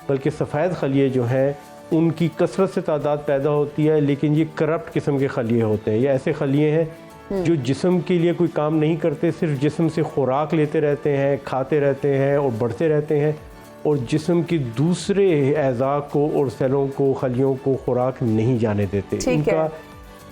बल्कि सफ़ेद खलिए जो हैं, उनकी कसरत से तादाद पैदा होती है, लेकिन ये करप्ट किस्म के खलिए होते हैं। ये ऐसे खलिए हैं जो जिस्म के लिए कोई काम नहीं करते, सिर्फ जिस्म से खुराक लेते रहते हैं, खाते रहते हैं और बढ़ते रहते हैं, और जिस्म के दूसरे अज़ा को और सेलों को, खलियों को खुराक नहीं जाने देते।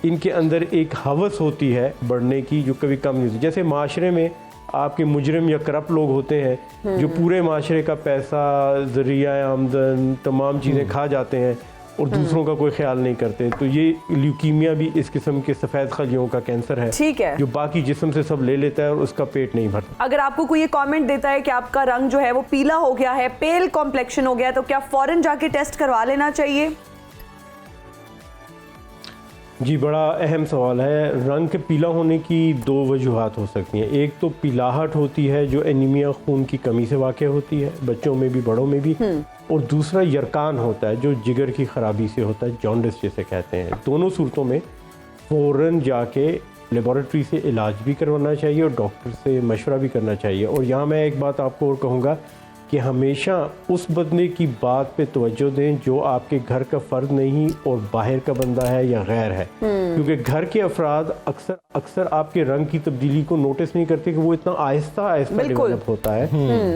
इनके अंदर एक हवस होती है बढ़ने की जो कभी कम नहीं होती। जैसे माशरे में आपके मुजरिम या करप्ट लोग होते हैं जो पूरे माशरे का पैसा, ज़रिया आमदन, तमाम चीज़ें खा जाते हैं और दूसरों का कोई ख्याल नहीं करते। तो ये ल्यूकीमिया भी इस किस्म के सफ़ेद खलियों का कैंसर है, ठीक है, जो बाकी जिस्म से सब ले लेता है और उसका पेट नहीं भरता। अगर आपको कोई ये कमेंट देता है कि आपका रंग जो है वो पीला हो गया है, पेल कॉम्प्लेक्शन हो गया है, तो क्या फौरन जाके टेस्ट करवा लेना चाहिए? जी, बड़ा अहम सवाल है। रंग के पीला होने की दो वजूहात हो सकती हैं। एक तो पीलाहट होती है जो एनीमिया खून की कमी से वाक़ होती है, बच्चों में भी बड़ों में भी, और दूसरा यरकान होता है जो जिगर की ख़राबी से होता है, जॉन्डिस जिसे कहते हैं। दोनों सूरतों में फ़ौरन जाके लेबॉरेटरी से इलाज भी करवाना चाहिए और डॉक्टर से मशवरा भी करना चाहिए। और यहाँ मैं एक बात आपको और कहूँगा कि हमेशा उस बंदे की बात पे तवज्जो दें जो आपके घर का फ़र्द नहीं और बाहर का बंदा है या गैर है, क्योंकि घर के अफराद अक्सर आपके रंग की तब्दीली को नोटिस नहीं करते कि वो इतना आहिस्ता डेवलप होता है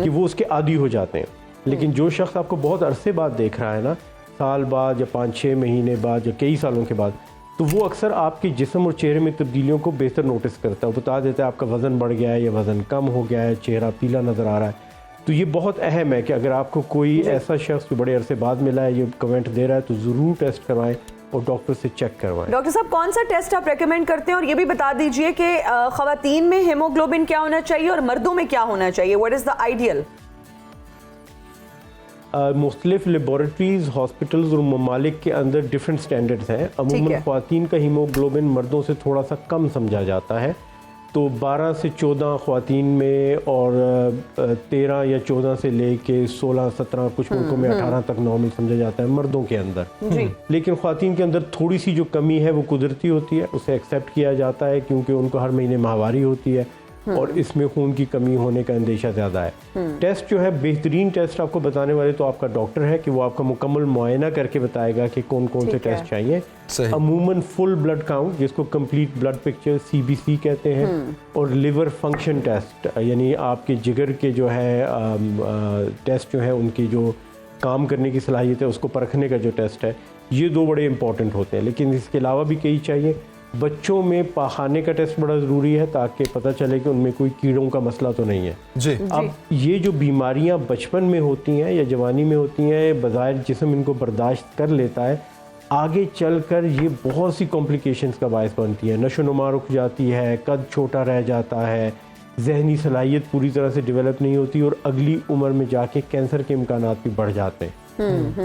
कि वो उसके आदी हो जाते हैं। लेकिन जो शख्स आपको बहुत अरसे बाद देख रहा है ना, साल बाद या 5-6 महीने बाद या कई सालों के बाद, तो वो अक्सर आपके जिस्म और चेहरे में तब्दीलियों को बेहतर नोटिस करता है, बता देता है आपका वज़न बढ़ गया है या वज़न कम हो गया है, चेहरा पीला नज़र आ रहा है। तो ये बहुत अहम है कि अगर आपको कोई ऐसा शख्स जो बड़े अरसे बाद मिला है ये कमेंट दे रहा है तो ज़रूर टेस्ट करवाएं और डॉक्टर से चेक करवाएं। डॉक्टर साहब, कौन सा टेस्ट आप रेकमेंड करते हैं, और ये भी बता दीजिए कि ख़वातीन में हीमोग्लोबिन क्या होना चाहिए और मर्दों में क्या होना चाहिए? What is the ideal? मुख्तलिफ लेबॉरेटरीज़, हॉस्पिटल्स और ममालिक के अंदर डिफरेंट स्टैंडर्ड्स हैं। अमूमन ख़वातीन का हीमोग्लोबिन मर्दों से थोड़ा सा कम समझा जाता है, तो 12 से 14 ख़वातीन में और 13 या 14 से लेके 16-17, कुछ मुल्कों में 18 तक नॉर्मल समझा जाता है मर्दों के अंदर। लेकिन ख़वातीन के अंदर थोड़ी सी जो कमी है वो कुदरती होती है, उसे एक्सेप्ट किया जाता है क्योंकि उनको हर महीने माहवारी होती है और इसमें खून की कमी होने का अंदेशा ज़्यादा है। टेस्ट जो है, बेहतरीन टेस्ट आपको बताने वाले तो आपका डॉक्टर है कि वो आपका मुकम्मल मुआयना करके बताएगा कि कौन कौन से टेस्ट चाहिए। अमूमन फुल ब्लड काउंट, जिसको कंप्लीट ब्लड पिक्चर CBC कहते हैं, और लिवर फंक्शन टेस्ट, यानी आपके जिगर के जो है टेस्ट जो है, उनकी जो काम करने की सलाहियत है उसको परखने का जो टेस्ट है, ये दो बड़े इंपॉर्टेंट होते हैं। लेकिन इसके अलावा भी कई चाहिए। बच्चों में खाने का टेस्ट बड़ा ज़रूरी है ताकि पता चले कि उनमें कोई कीड़ों का मसला तो नहीं है जी। अब ये जो बीमारियां बचपन में होती हैं या जवानी में होती हैं, बज़ाहिर जिस्म इनको बर्दाश्त कर लेता है, आगे चलकर ये बहुत सी कॉम्प्लिकेशंस का बायस बनती है। नशोनुमा रुक जाती है, कद छोटा रह जाता है, जहनी सलाहियत पूरी तरह से डेवलप नहीं होती और अगली उम्र में जाके कैंसर के इम्कानात भी बढ़ जाते हैं।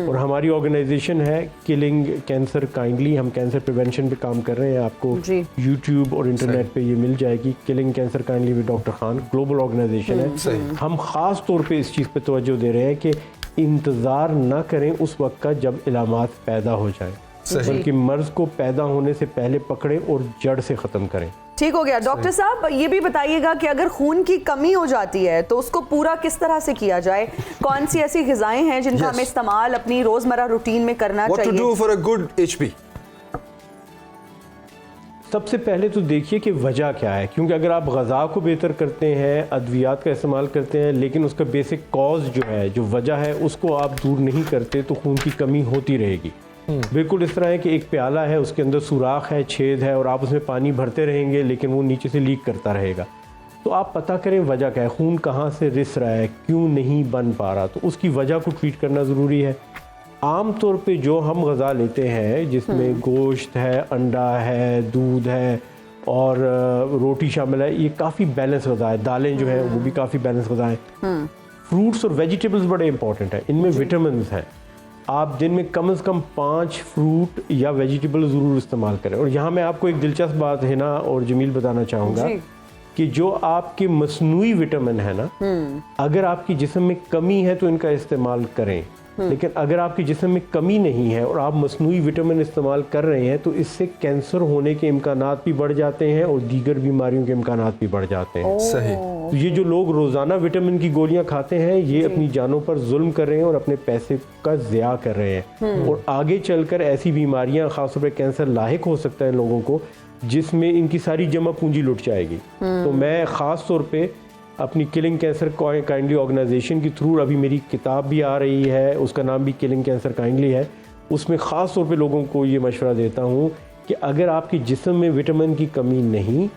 और हमारी ऑर्गेनाइजेशन है किलिंग कैंसर काइंडली, हम कैंसर प्रिवेंशन पे काम कर रहे हैं। आपको यूट्यूब और इंटरनेट पे ये मिल जाएगी, killing cancer kindly with doctor Khan, global organization है। हम ख़ास तौर पे इस चीज़ पे तवज्जो दे रहे हैं कि इंतज़ार ना करें उस वक्त का जब इलामात पैदा हो जाए, बल्कि मर्ज़ को पैदा होने से पहले पकड़ें और जड़ से ख़त्म करें। ठीक हो गया। डॉक्टर साहब ये भी बताइएगा कि अगर खून की कमी हो जाती है तो उसको पूरा किस तरह से किया जाए? कौन सी ऐसी ग़िज़ाएं हैं जिनका हमें इस्तेमाल अपनी रोज़मर्रा रूटीन में करना चाहिए? What to do for a good HP? सबसे पहले तो देखिए कि वजह क्या है, क्योंकि अगर आप ग़िज़ा को बेहतर करते हैं, अद्वियात का इस्तेमाल करते हैं, लेकिन उसका बेसिक कॉज जो है, जो वजह है, उसको आप दूर नहीं करते तो खून की कमी होती रहेगी। बिल्कुल इस तरह है कि एक प्याला है, उसके अंदर सुराख है, छेद है, और आप उसमें पानी भरते रहेंगे लेकिन वो नीचे से लीक करता रहेगा। तो आप पता करें वजह क्या है, खून कहाँ से रिस रहा है, क्यों नहीं बन पा रहा, तो उसकी वजह को ट्रीट करना ज़रूरी है। आम तौर पे जो हम ग़िज़ा लेते हैं जिसमें गोश्त है, अंडा है, दूध है और रोटी शामिल है, ये काफ़ी बैलेंस ग़िज़ा है। दालें जो है वो भी काफ़ी बैलेंस ग़िज़ा हैं। फ्रूट्स और वेजिटेबल्स बड़े इंपॉर्टेंट हैं, इनमें विटामिन हैं। आप दिन में कम से कम 5 फ्रूट या वेजिटेबल ज़रूर इस्तेमाल करें। और यहाँ मैं आपको एक दिलचस्प बात है ना और जमील बताना चाहूँगा कि जो आपके मसनूई विटामिन है ना, अगर आपकी जिस्म में कमी है तो इनका इस्तेमाल करें, लेकिन अगर आपकी जिस्म में कमी नहीं है और आप मसनूई विटामिन इस्तेमाल कर रहे हैं तो इससे कैंसर होने के इम्कानात भी बढ़ जाते हैं और दीगर बीमारियों के इम्कानात भी बढ़ जाते हैं। सही। तो ये जो लोग रोज़ाना विटामिन की गोलियां खाते हैं ये अपनी जानों पर जुल्म कर रहे हैं और अपने पैसे का ज़िया कर रहे हैं, और आगे चलकर ऐसी बीमारियां, खासतौर पर कैंसर लाहिक हो सकता है लोगों को जिसमें इनकी सारी जमा पूंजी लुट जाएगी। तो मैं ख़ास तौर पे अपनी किलिंग कैंसर काइंडली ऑर्गेनाइजेशन के थ्रू, अभी मेरी किताब भी आ रही है, उसका नाम भी किलिंग कैंसर काइंडली है, उसमें ख़ास तौर पे लोगों को ये मशवरा देता हूँ कि अगर आपके जिस्म में विटामिन की कमी नहीं,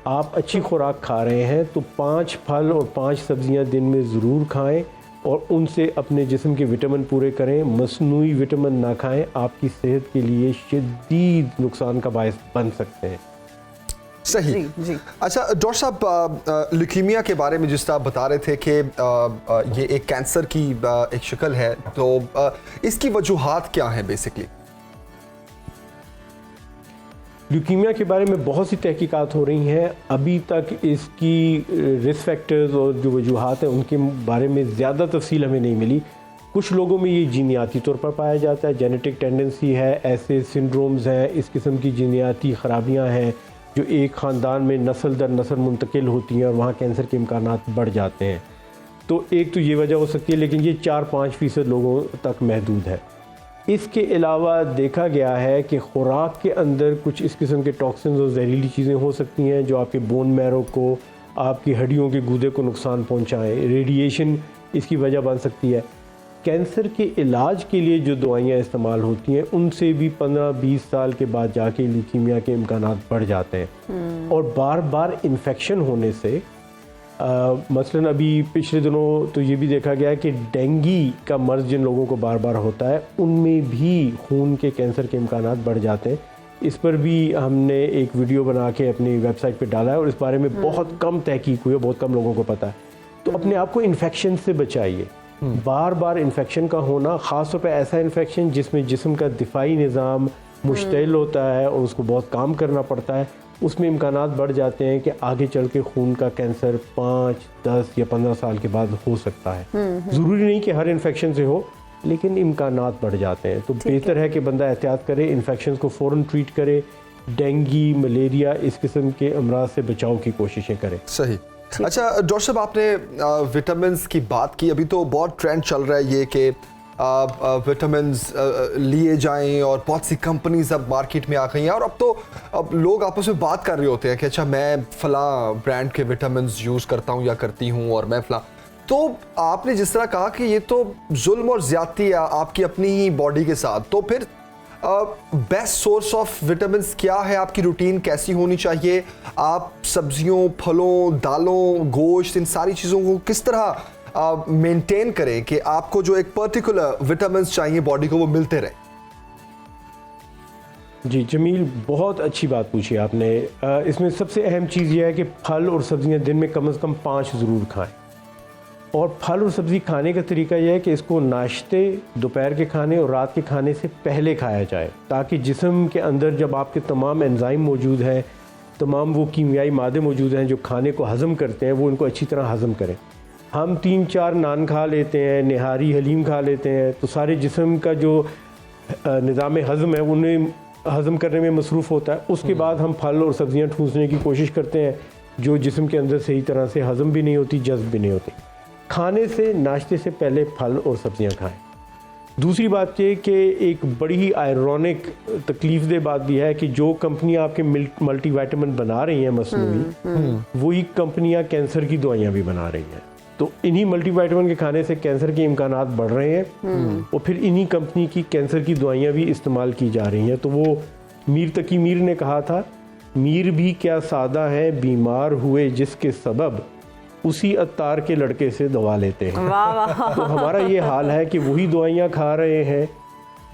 आप अच्छी खुराक खा रहे हैं तो 5 फल और 5 सब्जियां दिन में ज़रूर खाएं और उनसे अपने जिस्म के विटामिन पूरे करें। मसनूई विटामिन ना खाएं, आपकी सेहत के लिए शदीद नुकसान का बायस बन सकते हैं। सही। जी। अच्छा डॉक्टर साहब, ल्यूकीमिया के बारे में जिस तरह आप बता रहे थे कि ये एक कैंसर की एक शक्ल है, तो इसकी वजूहात क्या हैं बेसिकली? ल्यूकीमिया के बारे में बहुत सी तहकीकात हो रही हैं, अभी तक इसकी रिस्क फैक्टर्स और जो वजूहात हैं उनके बारे में ज़्यादा तफसील हमें नहीं मिली। कुछ लोगों में ये जीनियाती तौर पर पाया जाता है, जेनेटिक टेंडेंसी है, ऐसे सिंड्रोम्स हैं, इस किस्म की जीनियाती ख़राबियाँ हैं जो एक ख़ानदान में नस्ल दर नस्ल मुंतकिल होती हैं और वहाँ कैंसर के इम्कानात बढ़ जाते हैं। तो एक तो ये वजह हो सकती है, लेकिन ये 4-5% लोगों तक महदूद है। इसके अलावा देखा गया है कि खुराक के अंदर कुछ इस किस्म के टॉक्सिन्स और जहरीली चीज़ें हो सकती हैं जो आपके बोन मैरो को, आपकी हड्डियों के गूदे को नुकसान पहुंचाएं। रेडिएशन इसकी वजह बन सकती है। कैंसर के इलाज के लिए जो दवाइयाँ इस्तेमाल होती हैं उनसे भी 15-20 साल के बाद जाके ल्यूकीमिया के इम्कानात बढ़ जाते हैं। और बार बार इन्फेक्शन होने से मसलन अभी पिछले दिनों तो ये भी देखा गया है कि डेंगू का मर्ज़ जिन लोगों को बार बार होता है उनमें भी खून के कैंसर के इम्कानात बढ़ जाते हैं। इस पर भी हमने एक वीडियो बना के अपनी वेबसाइट पे डाला है और इस बारे में बहुत कम तहकीक हुई है, बहुत कम लोगों को पता है। तो अपने आप को इन्फेक्शन से बचाइए। बार बार इन्फेक्शन का होना, ख़ास तौर पर ऐसा इन्फेक्शन जिसमें जिस्म का दिफाई निज़ाम मुश्तइल होता है और उसको बहुत काम करना पड़ता है, उसमें इम्कानात बढ़ जाते हैं कि आगे चल के खून का कैंसर 5, 10 या 15 साल के बाद हो सकता है। ज़रूरी नहीं कि हर इन्फेक्शन से हो, लेकिन इम्कानात बढ़ जाते हैं। तो बेहतर है कि बंदा एहतियात करे, इन्फेक्शन को फ़ौरन ट्रीट करे, डेंगू, मलेरिया, इस किस्म के अमराज से बचाव की कोशिशें करें। सही। अच्छा डॉक्टर साहब, आपने विटामिन्स की बात की, अभी तो बहुत ट्रेंड चल रहा है ये कि विटामिन्स लिए जाएं और बहुत सी कंपनीज अब मार्केट में आ गई हैं और अब लोग आपस में बात कर रहे होते हैं कि अच्छा मैं फ़लाँ ब्रांड के विटामिन्स यूज़ करता हूँ या करती हूँ और मैं फ़लाँ। तो आपने जिस तरह कहा कि ये तो जुल्म और ज़्यादती है आपकी अपनी ही बॉडी के साथ, तो फिर बेस्ट सोर्स ऑफ विटामिन क्या है? आपकी रूटीन कैसी होनी चाहिए? आप सब्जियों, फलों, दालों, गोश्त, इन सारी चीज़ों को किस तरह मेंटेन करें कि आपको जो एक पर्टिकुलर विटामिन चाहिए बॉडी को वो मिलते रहे? जी जमील, बहुत अच्छी बात पूछी आपने। इसमें सबसे अहम चीज़ यह है कि फल और सब्जियां दिन में कम से कम 5 ज़रूर खाएं। और फल और सब्ज़ी खाने का तरीका यह है कि इसको नाश्ते, दोपहर के खाने और रात के खाने से पहले खाया जाए, ताकि जिस्म के अंदर जब आपके तमाम एंजाइम मौजूद हैं, तमाम वो कीमियाई मादे मौजूद हैं जो खाने को हज़म करते हैं, वो इनको अच्छी तरह हज़म करें। हम 3-4 नान खा लेते हैं, निहारी हलीम खा लेते हैं, तो सारे जिस्म का जो निज़ाम हज़म है उन्हें हज़म करने में मसरूफ़ होता है। उसके बाद हम फल और सब्ज़ियाँ ठूंसने की कोशिश करते हैं जो जिस्म के अंदर सही तरह से हज़म भी नहीं होती, जज़्ब भी नहीं होती। खाने से, नाश्ते से पहले फल और सब्ज़ियाँ खाएं। दूसरी बात ये कि एक बड़ी ही आयरॉनिक तकलीफ़देह बात भी है कि जो कंपनियां आपके मल्टीविटामिन बना रही हैं मसनूई, वही कंपनियां कैंसर की दवाइयाँ भी बना रही हैं। तो इन्हीं मल्टीविटामिन के खाने से कैंसर के इम्कानात बढ़ रहे हैं और फिर इन्हीं कंपनी की कैंसर की दवाइयाँ भी इस्तेमाल की जा रही हैं। तो वो मीर तकी मीर ने कहा था, मीर भी क्या सादा है, बीमार हुए जिसके सबब उसी अत्तार के लड़के से दवा लेते हैं। तो हमारा ये हाल है कि वही दवाइयाँ खा रहे हैं,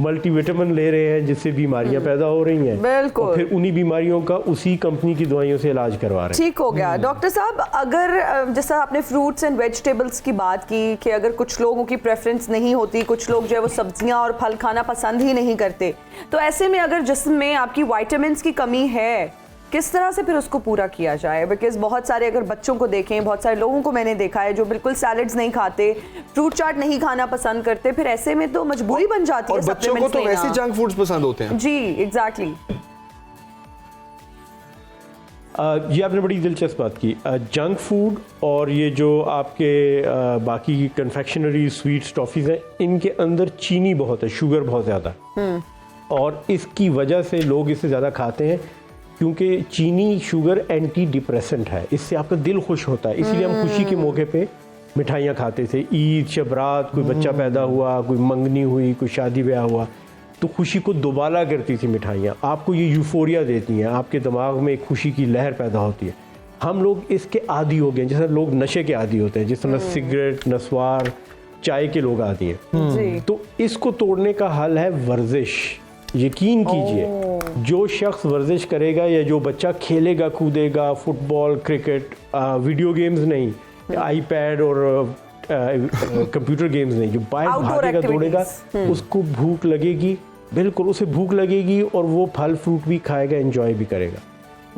मल्टीविटामिन ले रहे हैं, जिससे बीमारियां पैदा हो रही हैं। बिल्कुल। और फिर उन्हीं बीमारियों का उसी कंपनी की दवाइयों से इलाज करवा रहे हैं। ठीक हो गया। डॉक्टर साहब, अगर जैसा आपने फ्रूट्स एंड वेजिटेबल्स की बात की कि अगर कुछ लोगों की प्रेफरेंस नहीं होती, कुछ लोग जो है वो सब्जियां और फल खाना पसंद ही नहीं करते, तो ऐसे में अगर जिस्म में आपकी विटामिन्स की कमी है, किस तरह से फिर उसको पूरा किया जाए? बिकॉज बहुत सारे, अगर बच्चों को देखें, बहुत सारे लोगों को मैंने देखा है जो बिल्कुल सैलड्स नहीं खाते, फ्रूट चाट नहीं खाना पसंद करते, फिर ऐसे में तो मजबूरी बन जाती है। और बच्चों को तो वैसे जंक फूड्स पसंद होते हैं। जी एग्जैक्टली। ये आपने बड़ी दिलचस्प बात की। जंक फूड और ये जो आपके बाकी कन्फेक्शनरी स्वीट्स, टॉफ़ीज़ हैं, इनके अंदर चीनी बहुत है, शुगर बहुत ज़्यादा, और इसकी वजह से लोग इसे ज़्यादा खाते हैं क्योंकि चीनी, शुगर एंटी डिप्रेसेंट है, इससे आपका दिल खुश होता है। इसीलिए हम खुशी के मौके पे मिठाइयाँ खाते थे। ईद, शब रात, कोई बच्चा पैदा हुआ, कोई मंगनी हुई, कोई शादी ब्याह हुआ, तो खुशी को दोबारा करती थी मिठाइयाँ। आपको ये यूफोरिया देती हैं, आपके दिमाग में एक खुशी की लहर पैदा होती है। हम लोग इसके आदी हो गए, जैसे लोग नशे के आदी होते हैं, जिस तरह सिगरेट, नस्वार, चाय के लोग आदी हैं। तो इसको तोड़ने का हल है वर्जिश। यकीन कीजिए, जो शख्स वर्जिश करेगा या जो बच्चा खेलेगा कूदेगा, फुटबॉल, क्रिकेट, वीडियो गेम्स नहीं, आईपैड और कंप्यूटर गेम्स नहीं, जो बाहर भागेगा दौड़ेगा, उसको भूख लगेगी, बिल्कुल उसे भूख लगेगी, और वो फल फ्रूट भी खाएगा, एंजॉय भी करेगा।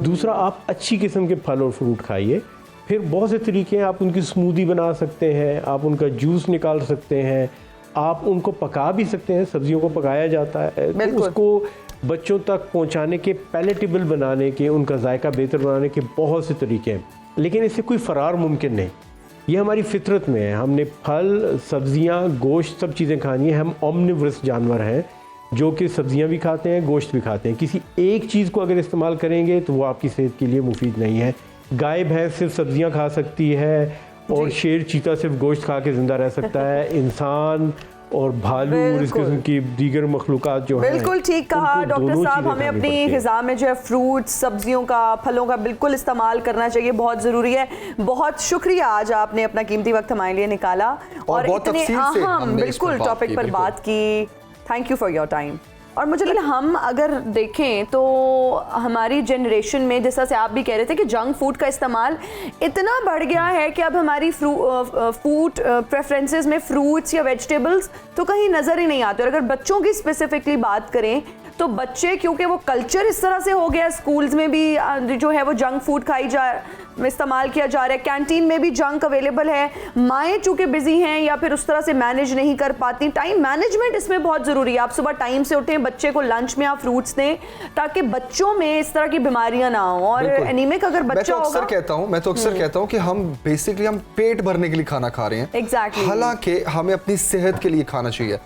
दूसरा, आप अच्छी किस्म के फल और फ्रूट खाइए। फिर बहुत से तरीके हैं, आप उनकी स्मूदी बना सकते हैं, आप उनका जूस निकाल सकते हैं, आप उनको पका भी सकते हैं, सब्जियों को पकाया जाता है, तो उसको बच्चों तक पहुंचाने के, पैलेटेबल बनाने के, उनका जायका बेहतर बनाने के बहुत से तरीके हैं। लेकिन इससे कोई फ़रार मुमकिन नहीं, ये हमारी फितरत में है। हमने फल, सब्जियां, गोश्त, सब चीज़ें खानी है। हम ओमनिवरस जानवर हैं जो कि सब्जियां भी खाते हैं, गोश्त भी खाते हैं। किसी एक चीज़ को अगर इस्तेमाल करेंगे तो वो आपकी सेहत के लिए मुफीद नहीं है। गाय भैंस सिर्फ सब्जियां खा सकती है और शेर चीता सिर्फ गोश्त खा के ज़िंदा रह सकता है। इंसान और भालू और इस किस्म की दीगर मखलूक़ात जो हैं, बिल्कुल ठीक कहा डॉक्टर साहब। हमें अपनी ग़िज़ा में जो है फ्रूट्स, सब्जियों का, फलों का बिल्कुल इस्तेमाल करना चाहिए, बहुत ज़रूरी है। बहुत शुक्रिया, आज आपने अपना कीमती वक्त हमारे लिए निकाला और इतने अहम बिल्कुल टॉपिक पर बात की। Thank you for your time. और मुझे लगता है हम अगर देखें तो हमारी जनरेशन में, जैसा से आप भी कह रहे थे कि जंक फूड का इस्तेमाल इतना बढ़ गया है कि अब हमारी फूड प्रेफरेंसेस में फ्रूट्स या वेजिटेबल्स तो कहीं नज़र ही नहीं आते। और अगर बच्चों की स्पेसिफिकली बात करें तो बच्चे, क्योंकि वो कल्चर इस तरह से हो गया, स्कूल्स में भी जो है वो जंक फूड इस्तेमाल किया जा रहा है, कैंटीन में भी जंक अवेलेबल है। माएँ चूँकि बिजी हैं या फिर उस तरह से मैनेज नहीं कर पाती, टाइम मैनेजमेंट इसमें बहुत ज़रूरी है। आप सुबह टाइम से उठें, बच्चे को लंच में आप फ्रूट्स दें ताकि बच्चों में इस तरह की बीमारियां ना हो। और एनीमिक अगर बच्चा होगा, मैं तो अक्सर कहता हूँ कि हम बेसिकली हम पेट भरने के लिए खाना खा रहे हैं। एग्जैक्टली। हालांकि हमें अपनी सेहत के लिए खाना चाहिए।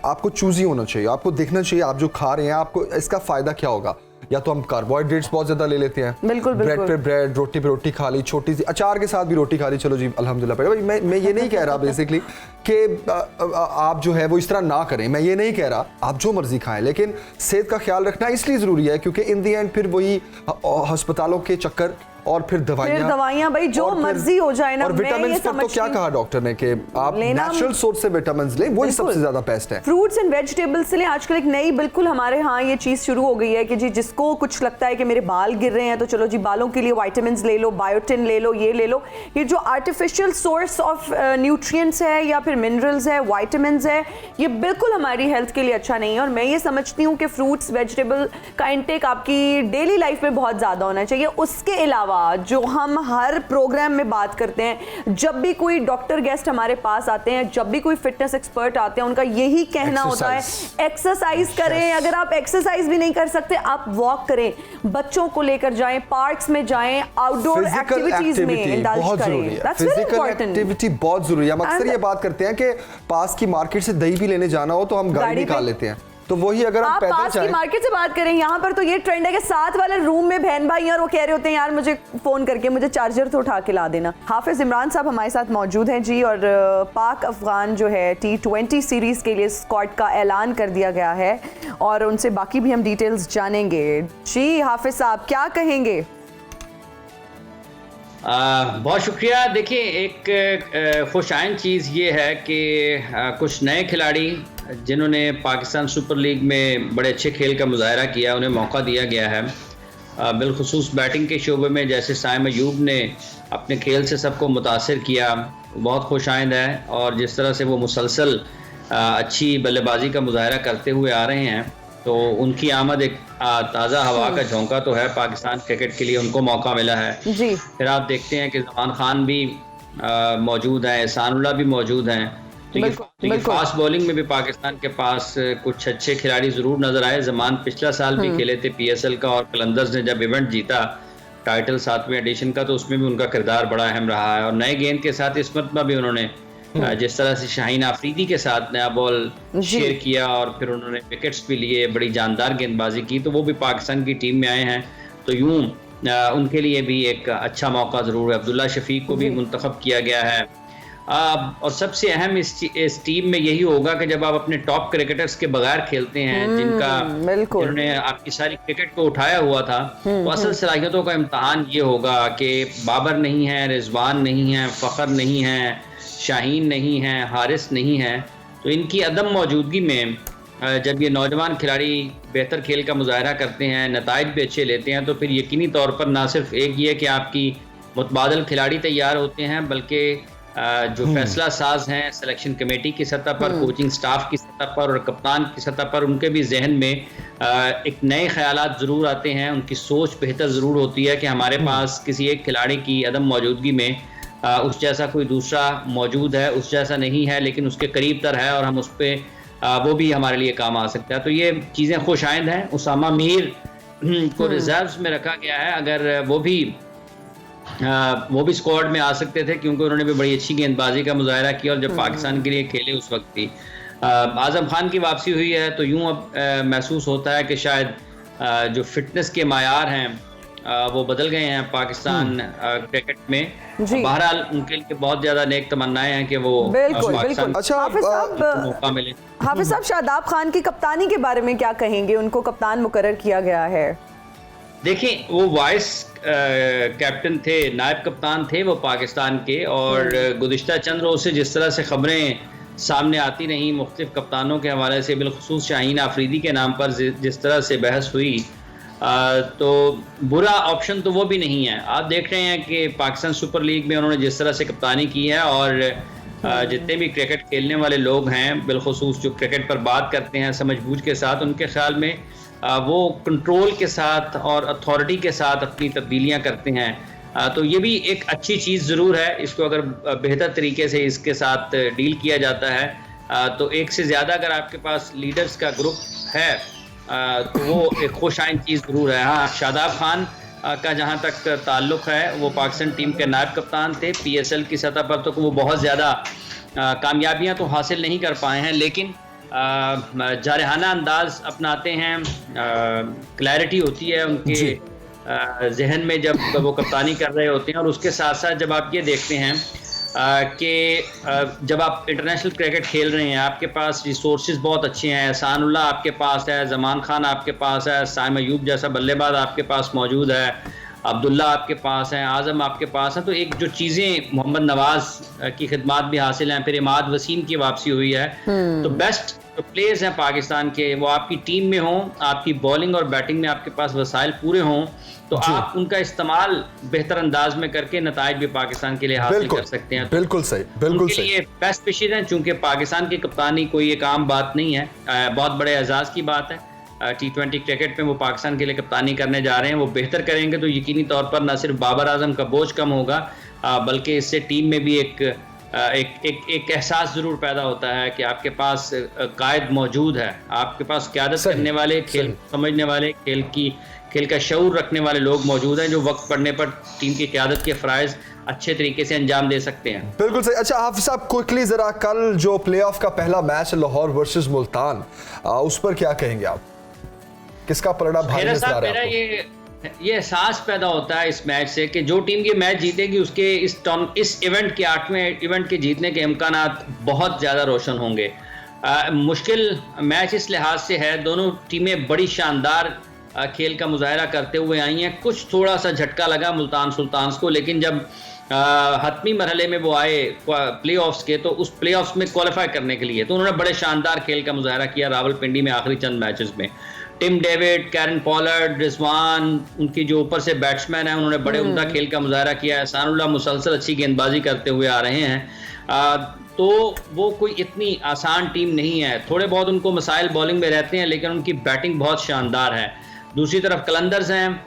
आपको चूजी होना चाहिए, आपको देखना चाहिए आप जो खा रहे हैं आपको इसका फायदा क्या होगा। या तो हम कार्बोहाइड्रेट्स बहुत ज़्यादा ले लेते हैं, बिल्कुल, ब्रेड बिल्कुल। पे ब्रेड, रोटी पे रोटी खा ली, छोटी सी अचार के साथ भी रोटी खा ली, चलो जी अल्हम्दुलिल्लाह। भाई मैं ये नहीं कह रहा बेसिकली कि आप जो है वो इस तरह ना करें, मैं ये नहीं कह रहा, आप जो मर्जी खाएं, लेकिन सेहत का ख्याल रखना इसलिए ज़रूरी है क्योंकि इन दी एंड फिर वही अस्पतालों के चक्कर और फिर दवाइयाँ भाई जो मर्जी हो जाए ना। और विटामिन्स पर तो क्या कहा डॉक्टर ने कि आप नेचुरल सोर्स से विटामिन्स लें, वही सबसे ज्यादा बेस्ट है। फ्रूट्स एंड वेजिटेबल्स से लें, आजकल एक नई बिल्कुल हमारे यहाँ ये चीज शुरू हो गई है कि जी जिसको कुछ लगता है कि मेरे बाल गिर रहे हैं तो चलो जी बालों के लिए विटामिन्स ले लो, बायोटिन ले लो, ये ले लो। ये जो आर्टिफिशियल सोर्स ऑफ न्यूट्रिएंट्स है या फिर मिनरल्स है, विटामिन्स है, ये बिल्कुल हमारी हेल्थ के लिए अच्छा नहीं है। और मैं ये समझती हूँ कि फ्रूट्स वेजिटेबल का इंटेक आपकी डेली लाइफ में बहुत ज्यादा होना चाहिए। उसके अलावा जो हम हर प्रोग्राम में बात करते हैं, जब भी कोई डॉक्टर गेस्ट हमारे पास आते हैं, जब भी कोई फिटनेस एक्सपर्ट आते हैं, उनका यही कहना होता है एक्सरसाइज करें। अगर आप एक्सरसाइज भी नहीं कर सकते, आप वॉक करें, बच्चों को लेकर जाएं, पार्क्स में जाएं, आउटडोर एक्टिविटीज में इंडल्ज करें। That's very important. एक्टिविटी बहुत जरूरी है। हम अक्सर ये बात करते हैं कि पास की मार्केट से दही भी लेने जाना हो तो हम गाड़ी निकाल लेते हैं, तो वही अगर आप पैदल पास की मार्केट से बात करें, यहाँ पर तो ये ट्रेंड है कि साथ वाले रूम में बहन भाई और वो कह रहे होते हैं यार मुझे फोन करके मुझे चार्जर तो उठा के ला देना। हाफिज इमरान साहब हमारे साथ मौजूद हैं जी, और पाक अफगान जो है T20 सीरीज के लिए स्क्वाड का ऐलान कर दिया गया है और उनसे बाकी भी हम डिटेल्स जानेंगे। जी हाफिज साहब क्या कहेंगे? बहुत शुक्रिया। देखिए, एक खुशाइन चीज़ ये है कि कुछ नए खिलाड़ी जिन्होंने पाकिस्तान सुपर लीग में बड़े अच्छे खेल का मुजाहरा किया, उन्हें मौका दिया गया है। बिलखुसूस बैटिंग के शोबे में जैसे साइम अयूब ने अपने खेल से सबको मुतासिर किया, बहुत खुशाइंद है। और जिस तरह से वो मुसलसल अच्छी बल्लेबाजी का मुजाहरा करते हुए आ रहे हैं, तो उनकी आमद एक ताज़ा हवा का झोंका तो है पाकिस्तान क्रिकेट के लिए, उनको मौका मिला है जी। फिर आप देखते हैं कि जमान खान भी मौजूद हैं, एहसानुल्लाह भी मौजूद हैं। तो फास्ट बॉलिंग में भी पाकिस्तान के पास कुछ अच्छे खिलाड़ी ज़रूर नज़र आए। जमान पिछला साल भी खेले थे PSL का, और कलंदर्स ने जब इवेंट जीता टाइटल 7वें एडिशन का, तो उसमें भी उनका किरदार बड़ा अहम रहा है। और नए गेंद के साथ इस मरतबा भी उन्होंने जिस तरह से शाहीन आफरीदी के साथ नया बॉल शेयर किया और फिर उन्होंने विकेट्स भी लिए, बड़ी जानदार गेंदबाजी की, तो वो भी पाकिस्तान की टीम में आए हैं। तो यूं उनके लिए भी एक अच्छा मौका ज़रूर है। अब्दुल्ला शफीक को भी मुंतखब किया गया है। और सबसे अहम इस टीम में यही होगा कि जब आप अपने टॉप क्रिकेटर्स के बगैर खेलते हैं, जिन्होंने आपकी सारी क्रिकेट को उठाया हुआ था, तो असल सलाहियतों का इम्तहान ये होगा कि बाबर नहीं है, रिजवान नहीं है, फ़खर नहीं है, शाहीन नहीं है, हारिस नहीं है। तो इनकी अदम मौजूदगी में जब ये नौजवान खिलाड़ी बेहतर खेल का मुजाहरा करते हैं, नताइज भी अच्छे लेते हैं, तो फिर यकीनी तौर पर ना सिर्फ एक ये कि आपकी मुतबादल खिलाड़ी तैयार होते हैं, बल्कि जो फैसला साज हैं सिलेक्शन कमेटी की सतह पर, कोचिंग स्टाफ की सतह पर और कप्तान की सतह पर, उनके भी जहन में एक नए ख्यालात ज़रूर आते हैं। उनकी सोच बेहतर ज़रूर होती है कि हमारे पास किसी एक खिलाड़ी की अदम मौजूदगी में उस जैसा कोई दूसरा मौजूद है, उस जैसा नहीं है लेकिन उसके करीब तर है और हम उस पर वो भी हमारे लिए काम आ सकता है। तो ये चीज़ें खुशाइंद हैं। उसामा मीर को रिजर्व्स में रखा गया है, अगर वो भी स्क्वाड में आ सकते थे क्योंकि उन्होंने भी बड़ी अच्छी गेंदबाजी का मुजाहरा किया और जब पाकिस्तान के लिए खेले उस वक्त भी। आज़म खान की वापसी हुई है, तो यूँ अब महसूस होता है कि शायद जो फिटनेस के मायार हैं वो बदल गए हैं पाकिस्तान क्रिकेट में। बहरहाल उनके लिए बहुत ज्यादा नेक तमन्नाएं हैं कि वो पाकिस्तान मौका मिले। हाफिज साहब, शादाब खान की कप्तानी के बारे में क्या कहेंगे? उनको कप्तान मुकर्रर किया गया है। देखिए, वो वाइस कैप्टन थे, नायब कप्तान थे वो पाकिस्तान के, और गुज़िश्ता चंद रोज़ से जिस तरह से खबरें सामने आती रहीं मुख्तलिफ कप्तानों के हवाले से, बिलखुसूस शाहीन आफरीदी के नाम पर जिस तरह से बहस हुई, तो बुरा ऑप्शन तो वो भी नहीं है। आप देख रहे हैं कि पाकिस्तान सुपर लीग में उन्होंने जिस तरह से कप्तानी की है, और जितने भी क्रिकेट खेलने वाले लोग हैं, बिलखुसूस जो क्रिकेट पर बात करते हैं समझबूझ के साथ, उनके ख्याल में वो कंट्रोल के साथ और अथॉरिटी के साथ अपनी तब्दीलियां करते हैं। तो ये भी एक अच्छी चीज़ ज़रूर है। इसको अगर बेहतर तरीके से इसके साथ डील किया जाता है तो एक से ज़्यादा अगर आपके पास लीडर्स का ग्रुप है तो वो एक खुशाइन चीज़ ज़रूर है। हाँ, शादाब खान का जहाँ तक ताल्लुक़ है, वो पाकिस्तान टीम के नायब कप्तान थे। PSL की सतह पर तो वो बहुत ज़्यादा कामयाबियाँ तो हासिल नहीं कर पाए हैं, लेकिन जारहाना अंदाज अपनाते हैं, क्लैरिटी होती है उनके जहन में जब वो कप्तानी कर रहे होते हैं। और उसके साथ साथ जब आप ये देखते हैं कि जब आप इंटरनेशनल क्रिकेट खेल रहे हैं, आपके पास रिसोर्सेज बहुत अच्छे हैं। एहसानुल्लाह आपके पास है, जमान खान आपके पास है, साइम अयूब जैसा बल्लेबाज आपके पास मौजूद है, अब्दुल्ला आपके पास हैं, आज़म आपके पास हैं। तो एक जो चीज़ें मोहम्मद नवाज़ की खिदमात भी हासिल हैं, फिर इमाद वसीम की वापसी हुई है, तो बेस्ट जो प्लेयर्स हैं पाकिस्तान के वो आपकी टीम में हों, आपकी बॉलिंग और बैटिंग में आपके पास वसाइल पूरे हों, तो आप उनका इस्तेमाल बेहतर अंदाज में करके नताइज भी पाकिस्तान के लिए हासिल कर सकते हैं। बिल्कुल सही, बिल्कुल सही। ये बेस्ट विशेज हैं, चूंकि पाकिस्तान की कप्तानी कोई एक आम बात नहीं है, बहुत बड़े एजाज की बात है। T20 क्रिकेट में वो पाकिस्तान के लिए कप्तानी करने जा रहे हैं, वो बेहतर करेंगे तो यकीनी तौर पर न सिर्फ बाबर आजम का बोझ कम होगा, बल्कि इससे टीम में भी एक एहसास जरूर पैदा होता है कि आपके पास कायद मौजूद है, आपके पास क़यादत करने वाले, खेल समझने वाले, खेल का शऊर रखने वाले लोग मौजूद हैं, जो वक्त पड़ने पर टीम की क़यादत के फ़राइज़ अच्छे तरीके से अंजाम दे सकते हैं। बिल्कुल सही। अच्छा हाफिज साहब, क्विकली जरा कल जो प्लेऑफ का पहला मैच लाहौर वर्सेस मुल्तान, उस पर क्या कहेंगे आप? किसका परिणाम भारी नजर आ रहा है आपको? ये एहसास पैदा होता है इस मैच से कि जो टीम ये मैच जीतेगी उसके इस इवेंट के 8वें इवेंट के जीतने के इम्कानात बहुत ज़्यादा रोशन होंगे। मुश्किल मैच इस लिहाज से है, दोनों टीमें बड़ी शानदार खेल का मुजाहरा करते हुए आई हैं। कुछ थोड़ा सा झटका लगा मुल्तान सुल्तान्स को, लेकिन जब हतमी मरहले में वो आए प्लेऑफ्स के, तो उस प्लेऑफ्स में क्वालिफाई करने के लिए तो उन्होंने बड़े शानदार खेल का मुजाहरा किया रावलपिंडी में आखिरी चंद मैचेस में। Tim David, Kieron Pollard, Rizwan, उनकी जो ऊपर से बैट्समैन हैं, उन्होंने बड़े उम्दा खेल का मुजाहरा किया है। एहसानुल्लाह मुसलसल अच्छी गेंदबाजी करते हुए आ रहे हैं। तो वो कोई इतनी आसान टीम नहीं है, थोड़े बहुत उनको मसाइल बॉलिंग में रहते हैं, लेकिन उनकी बैटिंग बहुत शानदार है। दूसरी तरफ कलंदर्स हैं,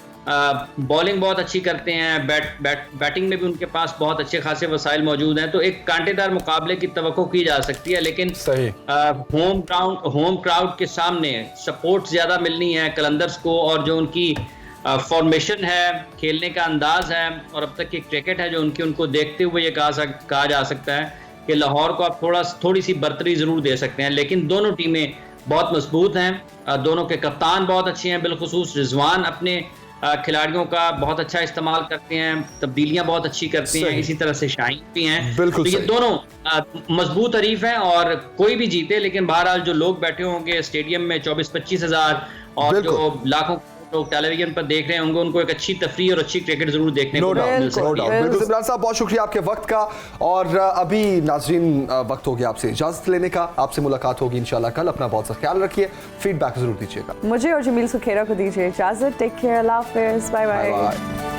बॉलिंग बहुत अच्छी करते हैं, बैटिंग में भी उनके पास बहुत अच्छे खासे वसाइल मौजूद हैं। तो एक कांटेदार मुकाबले की तवक्को की जा सकती है, लेकिन होम क्राउड के सामने सपोर्ट ज़्यादा मिलनी है कलंदर्स को, और जो उनकी फॉर्मेशन है, खेलने का अंदाज है और अब तक की क्रिकेट है जो उनको देखते हुए ये कहा जा सकता है कि लाहौर को आप थोड़ी सी बर्तरी ज़रूर दे सकते हैं। लेकिन दोनों टीमें बहुत मजबूत हैं, दोनों के कप्तान बहुत अच्छे हैं, बिलखुसूस रिजवान अपने खिलाड़ियों का बहुत अच्छा इस्तेमाल करते हैं, तब्दीलियां बहुत अच्छी करते हैं, इसी तरह से शाहीन भी हैं। तो ये दोनों मजबूत हरीफ हैं और कोई भी जीते, लेकिन बहरहाल जो लोग बैठे होंगे स्टेडियम में 24-25 हज़ार और जो लाखों लोग टेलीविजन पर देख रहे होंगे, उनको एक अच्छी तफरीह और अच्छी क्रिकेट जरूर देखने को मिल सकती है। बिल्कुल इमरान साहब, बहुत शुक्रिया आपके वक्त का। और अभी नाज़रीन वक्त हो गया आपसे इजाजत लेने का, आपसे मुलाकात होगी इंशाल्लाह कल। अपना बहुत सा ख्याल रखिए, फीडबैक जरूर दीजिएगा। मुझे और जमील सुखेरा को दीजिए इजाजत। टेक केयर, अल्लाह हाफिज़, बाय बाय।